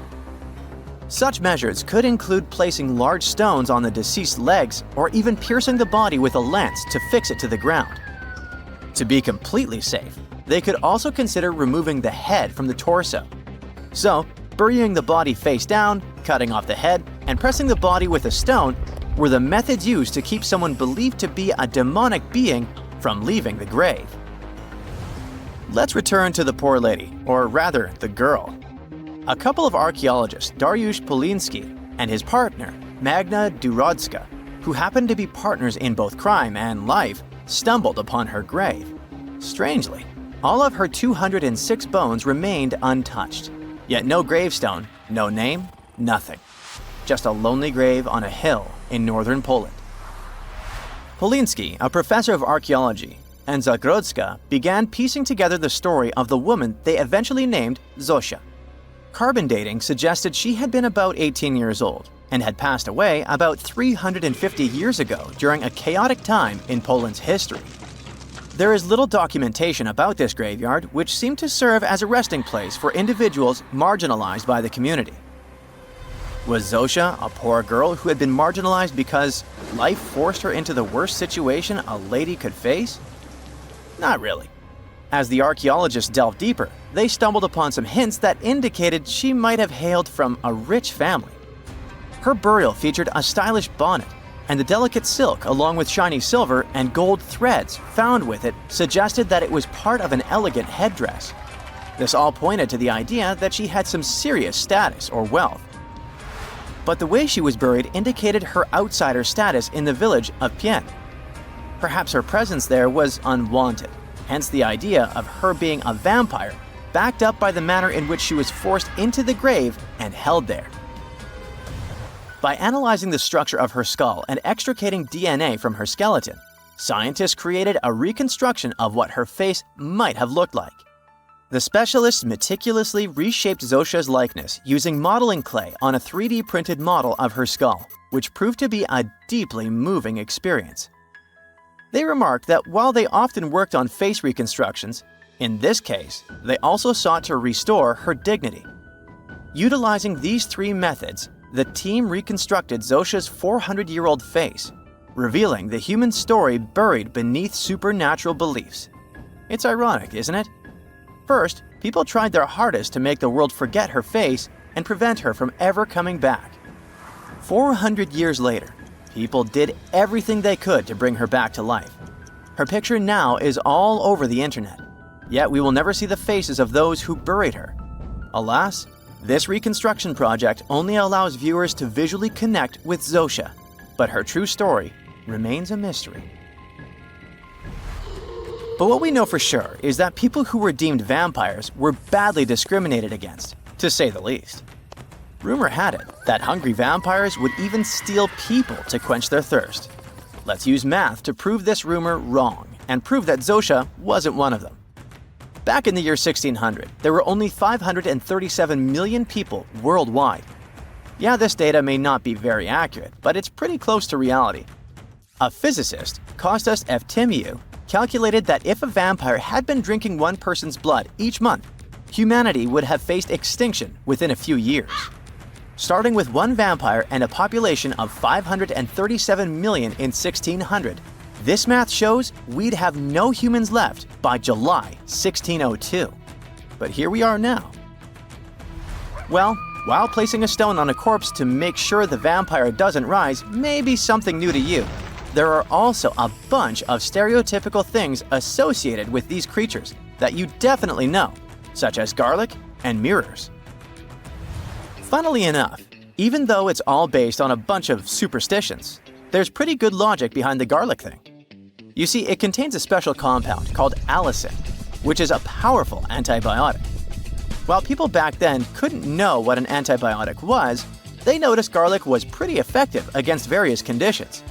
Such measures could include placing large stones on the deceased's legs or even piercing the body with a lance to fix it to the ground. To be completely safe, they could also consider removing the head from the torso. So, burying the body face down, cutting off the head, and pressing the body with a stone were the methods used to keep someone believed to be a demonic being from leaving the grave. Let's return to the poor lady, or rather, the girl. A couple of archaeologists, Dariusz Poliński and his partner, Magna Durodzka, who happened to be partners in both crime and life, stumbled upon her grave. Strangely, all of her 206 bones remained untouched. Yet no gravestone, no name, nothing. Just a lonely grave on a hill in northern Poland. Poliński, a professor of archaeology, and Zagrodzka began piecing together the story of the woman they eventually named Zosia. Carbon dating suggested she had been about 18 years old and had passed away about 350 years ago during a chaotic time in Poland's history. There is little documentation about this graveyard, which seemed to serve as a resting place for individuals marginalized by the community. Was Zosia a poor girl who had been marginalized because life forced her into the worst situation a lady could face? Not really. As the archaeologists delved deeper, they stumbled upon some hints that indicated she might have hailed from a rich family. Her burial featured a stylish bonnet, and the delicate silk along with shiny silver and gold threads found with it suggested that it was part of an elegant headdress. This all pointed to the idea that she had some serious status or wealth. But the way she was buried indicated her outsider status in the village of Pien. Perhaps her presence there was unwanted, hence the idea of her being a vampire, backed up by the manner in which she was forced into the grave and held there. By analyzing the structure of her skull and extricating DNA from her skeleton, scientists created a reconstruction of what her face might have looked like. The specialists meticulously reshaped Zosia's likeness using modeling clay on a 3D printed model of her skull, which proved to be a deeply moving experience. They remarked that while they often worked on face reconstructions, in this case, they also sought to restore her dignity. Utilizing these three methods, the team reconstructed Zosia's 400-year-old face, revealing the human story buried beneath supernatural beliefs. It's ironic, isn't it? First, people tried their hardest to make the world forget her face and prevent her from ever coming back. 400 years later, people did everything they could to bring her back to life. Her picture now is all over the internet, yet we will never see the faces of those who buried her. Alas, this reconstruction project only allows viewers to visually connect with Zosia, but her true story remains a mystery. But what we know for sure is that people who were deemed vampires were badly discriminated against, to say the least. Rumor had it that hungry vampires would even steal people to quench their thirst. Let's use math to prove this rumor wrong and prove that Zosia wasn't one of them. Back in the year 1600, there were only 537 million people worldwide. Yeah, this data may not be very accurate, but it's pretty close to reality. A physicist, Kostas Eftimiou, calculated that if a vampire had been drinking one person's blood each month, humanity would have faced extinction within a few years. Starting with one vampire and a population of 537 million in 1600, this math shows we'd have no humans left by July 1602. But here we are now. Well, while placing a stone on a corpse to make sure the vampire doesn't rise may be something new to you, there are also a bunch of stereotypical things associated with these creatures that you definitely know, such as garlic and mirrors. Funnily enough, even though it's all based on a bunch of superstitions, there's pretty good logic behind the garlic thing. You see, it contains a special compound called allicin, which is a powerful antibiotic. While people back then couldn't know what an antibiotic was, they noticed garlic was pretty effective against various conditions.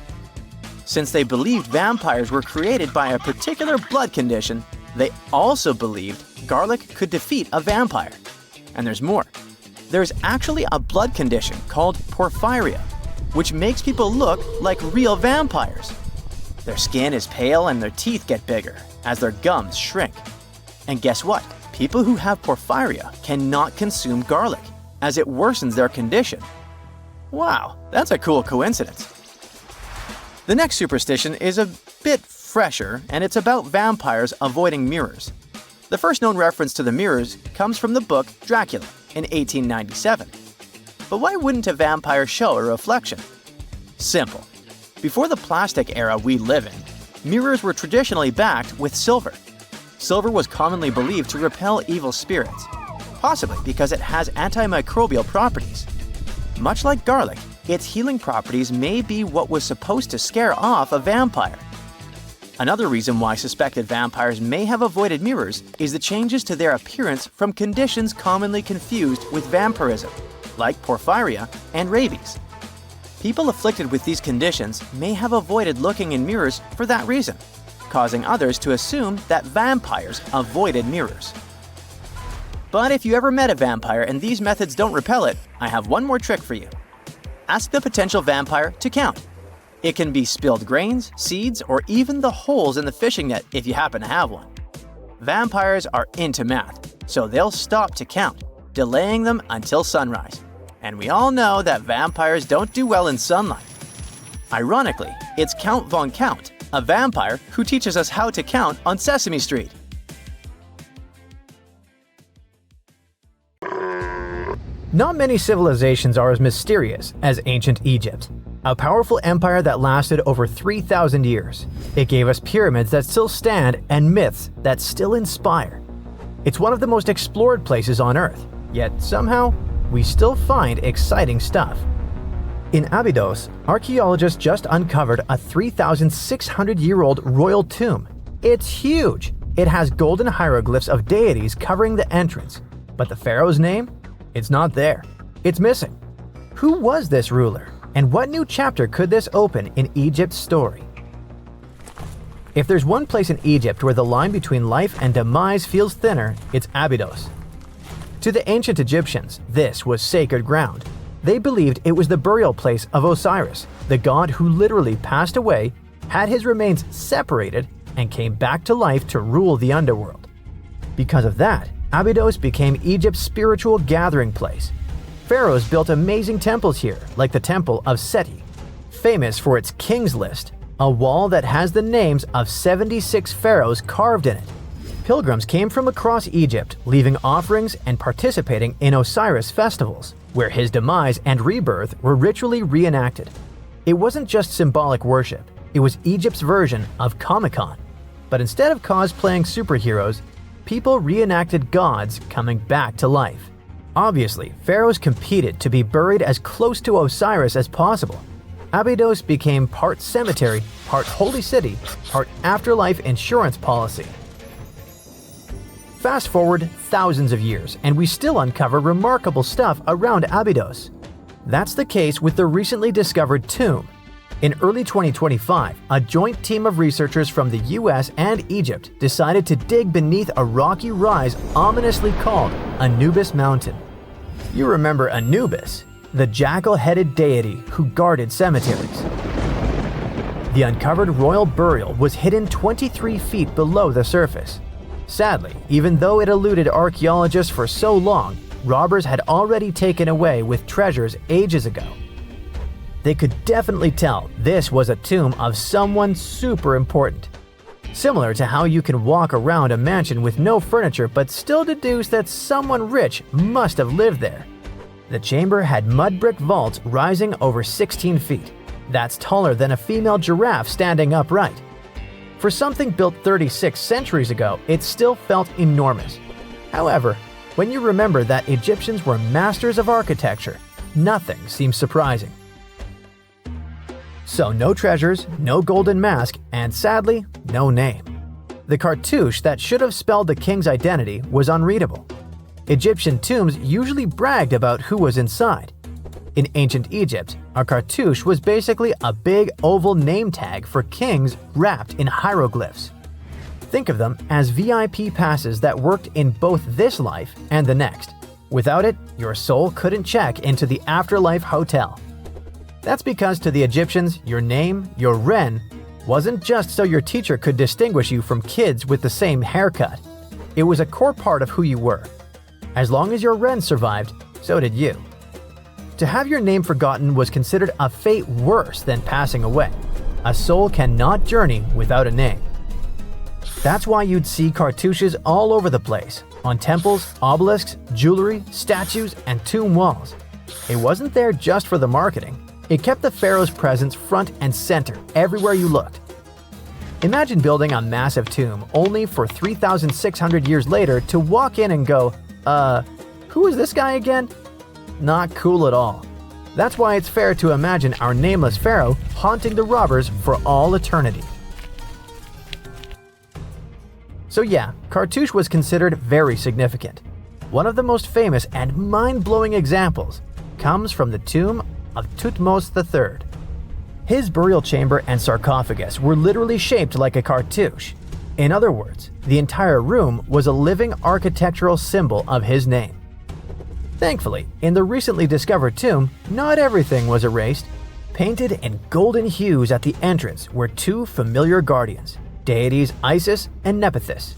Since they believed vampires were created by a particular blood condition, they also believed garlic could defeat a vampire. And there's more. There's actually a blood condition called porphyria, which makes people look like real vampires. Their skin is pale and their teeth get bigger as their gums shrink. And guess what? People who have porphyria cannot consume garlic as it worsens their condition. Wow, that's a cool coincidence. The next superstition is a bit fresher, and it's about vampires avoiding mirrors. The first known reference to the mirrors comes from the book Dracula in 1897. But why wouldn't a vampire show a reflection? Simple. Before the plastic era we live in, mirrors were traditionally backed with silver. Silver was commonly believed to repel evil spirits, possibly because it has antimicrobial properties. Much like garlic, its healing properties may be what was supposed to scare off a vampire. Another reason why suspected vampires may have avoided mirrors is the changes to their appearance from conditions commonly confused with vampirism, like porphyria and rabies. People afflicted with these conditions may have avoided looking in mirrors for that reason, causing others to assume that vampires avoided mirrors. But if you ever met a vampire and these methods don't repel it, I have one more trick for you. Ask the potential vampire to count. It can be spilled grains, seeds, or even the holes in the fishing net if you happen to have one. Vampires are into math, so they'll stop to count, delaying them until sunrise. And we all know that vampires don't do well in sunlight. Ironically, it's Count Von Count, a vampire who teaches us how to count on Sesame Street. Not many civilizations are as mysterious as ancient Egypt, a powerful empire that lasted over 3,000 years. It gave us pyramids that still stand and myths that still inspire. It's one of the most explored places on Earth, yet somehow, we still find exciting stuff. In Abydos, archaeologists just uncovered a 3,600-year-old royal tomb. It's huge! It has golden hieroglyphs of deities covering the entrance, but the pharaoh's name? It's not there. It's missing. Who was this ruler? And what new chapter could this open in Egypt's story? If there's one place in Egypt where the line between life and demise feels thinner, it's Abydos. To the ancient Egyptians, this was sacred ground. They believed it was the burial place of Osiris, the god who literally passed away, had his remains separated, and came back to life to rule the underworld. Because of that, Abydos became Egypt's spiritual gathering place. Pharaohs built amazing temples here, like the Temple of Seti, famous for its King's List, a wall that has the names of 76 pharaohs carved in it. Pilgrims came from across Egypt, leaving offerings and participating in Osiris festivals, where his demise and rebirth were ritually reenacted. It wasn't just symbolic worship, it was Egypt's version of Comic-Con. But instead of cosplaying superheroes, people reenacted gods coming back to life. Obviously, pharaohs competed to be buried as close to Osiris as possible. Abydos became part cemetery, part holy city, part afterlife insurance policy. Fast forward thousands of years, and we still uncover remarkable stuff around Abydos. That's the case with the recently discovered tomb. In early 2025, a joint team of researchers from the US and Egypt decided to dig beneath a rocky rise ominously called Anubis Mountain. You remember Anubis, the jackal-headed deity who guarded cemeteries. The uncovered royal burial was hidden 23 feet below the surface. Sadly, even though it eluded archaeologists for so long, robbers had already taken away with treasures ages ago. They could definitely tell this was a tomb of someone super important. Similar to how you can walk around a mansion with no furniture but still deduce that someone rich must have lived there. The chamber had mud brick vaults rising over 16 feet. That's taller than a female giraffe standing upright. For something built 36 centuries ago, it still felt enormous. However, when you remember that Egyptians were masters of architecture, nothing seems surprising. So no treasures, no golden mask, and sadly, no name. The cartouche that should have spelled the king's identity was unreadable. Egyptian tombs usually bragged about who was inside. In ancient Egypt, a cartouche was basically a big oval name tag for kings wrapped in hieroglyphs. Think of them as VIP passes that worked in both this life and the next. Without it, your soul couldn't check into the afterlife hotel. That's because to the Egyptians, your name, your Ren, wasn't just so your teacher could distinguish you from kids with the same haircut. It was a core part of who you were. As long as your wren survived, so did you. To have your name forgotten was considered a fate worse than passing away. A soul cannot journey without a name. That's why you'd see cartouches all over the place, on temples, obelisks, jewelry, statues, and tomb walls. It wasn't there just for the marketing. It kept the pharaoh's presence front and center everywhere you looked. Imagine building a massive tomb only for 3,600 years later to walk in and go, who is this guy again? Not cool at all. That's why it's fair to imagine our nameless pharaoh haunting the robbers for all eternity. So yeah, cartouche was considered very significant. One of the most famous and mind-blowing examples comes from the tomb of Thutmose III. His burial chamber and sarcophagus were literally shaped like a cartouche. In other words, the entire room was a living architectural symbol of his name. Thankfully, in the recently discovered tomb, not everything was erased. Painted in golden hues at the entrance were two familiar guardians, deities Isis and Nephthys.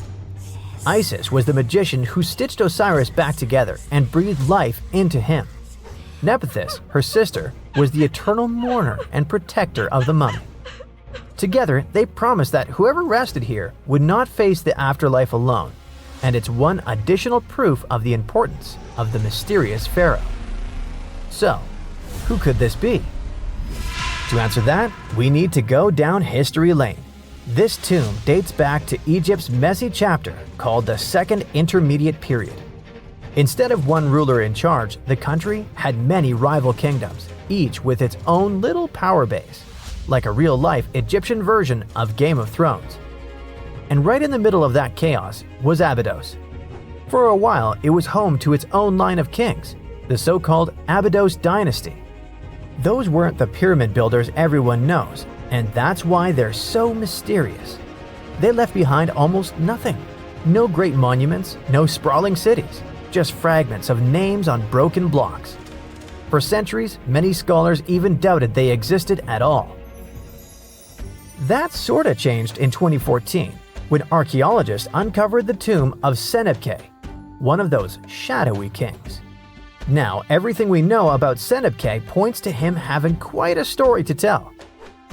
Isis was the magician who stitched Osiris back together and breathed life into him. Nephthys, her sister, was the eternal mourner and protector of the mummy. Together, they promised that whoever rested here would not face the afterlife alone, and it's one additional proof of the importance of the mysterious pharaoh. So, who could this be? To answer that, we need to go down history lane. This tomb dates back to Egypt's messy chapter called the Second Intermediate Period. Instead of one ruler in charge, the country had many rival kingdoms, each with its own little power base, like a real-life Egyptian version of Game of Thrones. And right in the middle of that chaos was Abydos. For a while, it was home to its own line of kings, the so-called Abydos dynasty. Those weren't the pyramid builders everyone knows, and that's why they're so mysterious. They left behind almost nothing. No great monuments, no sprawling cities, just fragments of names on broken blocks. For centuries, many scholars even doubted they existed at all. That sorta changed in 2014, when archaeologists uncovered the tomb of Senebkay, one of those shadowy kings. Now, everything we know about Senebkay points to him having quite a story to tell.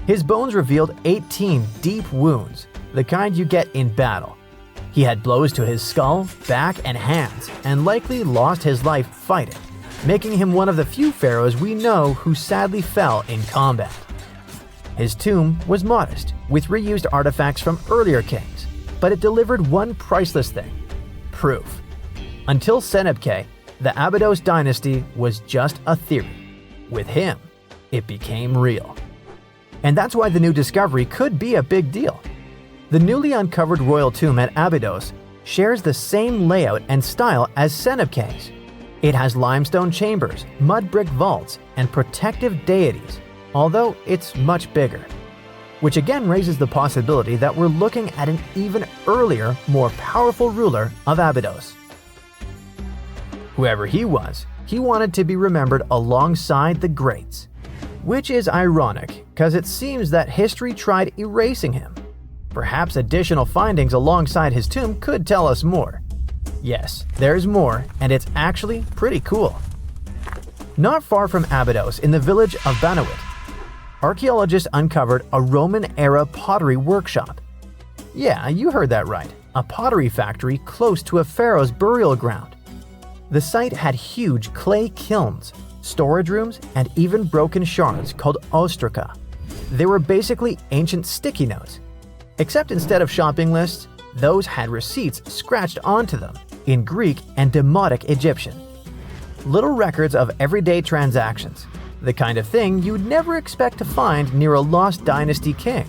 His bones revealed 18 deep wounds, the kind you get in battle. He had blows to his skull, back, and hands, and likely lost his life fighting, making him one of the few pharaohs we know who sadly fell in combat. His tomb was modest, with reused artifacts from earlier kings, but it delivered one priceless thing: proof. Until Senebkay, the Abydos dynasty was just a theory. With him, it became real. And that's why the new discovery could be a big deal. The newly uncovered royal tomb at Abydos shares the same layout and style as Senebkay's. It has limestone chambers, mud brick vaults, and protective deities, although it's much bigger. Which again raises the possibility that we're looking at an even earlier, more powerful ruler of Abydos. Whoever he was, he wanted to be remembered alongside the greats. Which is ironic, because it seems that history tried erasing him. Perhaps additional findings alongside his tomb could tell us more. Yes, there's more, and it's actually pretty cool. Not far from Abydos, in the village of Banawit, archaeologists uncovered a Roman-era pottery workshop. Yeah, you heard that right, a pottery factory close to a pharaoh's burial ground. The site had huge clay kilns, storage rooms, and even broken shards called ostraca. They were basically ancient sticky notes. Except instead of shopping lists, those had receipts scratched onto them in Greek and Demotic Egyptian. Little records of everyday transactions, the kind of thing you'd never expect to find near a lost dynasty king.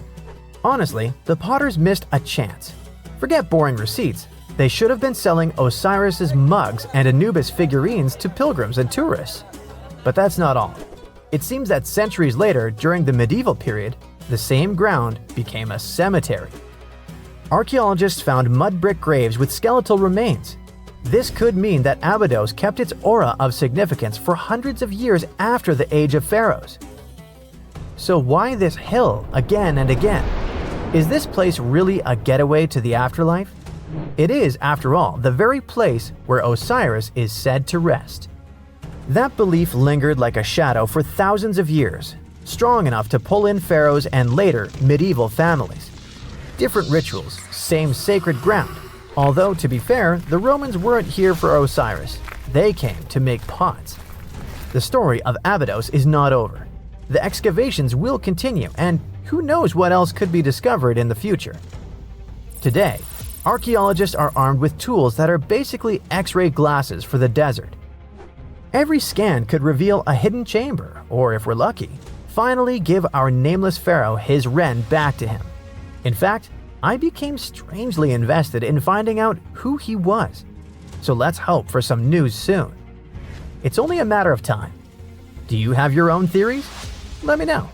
Honestly, the potters missed a chance. Forget boring receipts, they should have been selling Osiris's mugs and Anubis figurines to pilgrims and tourists. But that's not all. It seems that centuries later, during the medieval period, the same ground became a cemetery. Archaeologists found mud brick graves with skeletal remains. This could mean that Abydos kept its aura of significance for hundreds of years after the Age of Pharaohs. So why this hill again and again? Is this place really a getaway to the afterlife? It is, after all, the very place where Osiris is said to rest. That belief lingered like a shadow for thousands of years, strong enough to pull in pharaohs and later medieval families. Different rituals, same sacred ground. Although, to be fair, the Romans weren't here for Osiris. They came to make pots. The story of Abydos is not over. The excavations will continue, and who knows what else could be discovered in the future. Today, archaeologists are armed with tools that are basically X-ray glasses for the desert. Every scan could reveal a hidden chamber, or if we're lucky, finally give our nameless pharaoh his wren back to him. In fact, I became strangely invested in finding out who he was. So let's hope for some news soon. It's only a matter of time. Do you have your own theories? Let me know.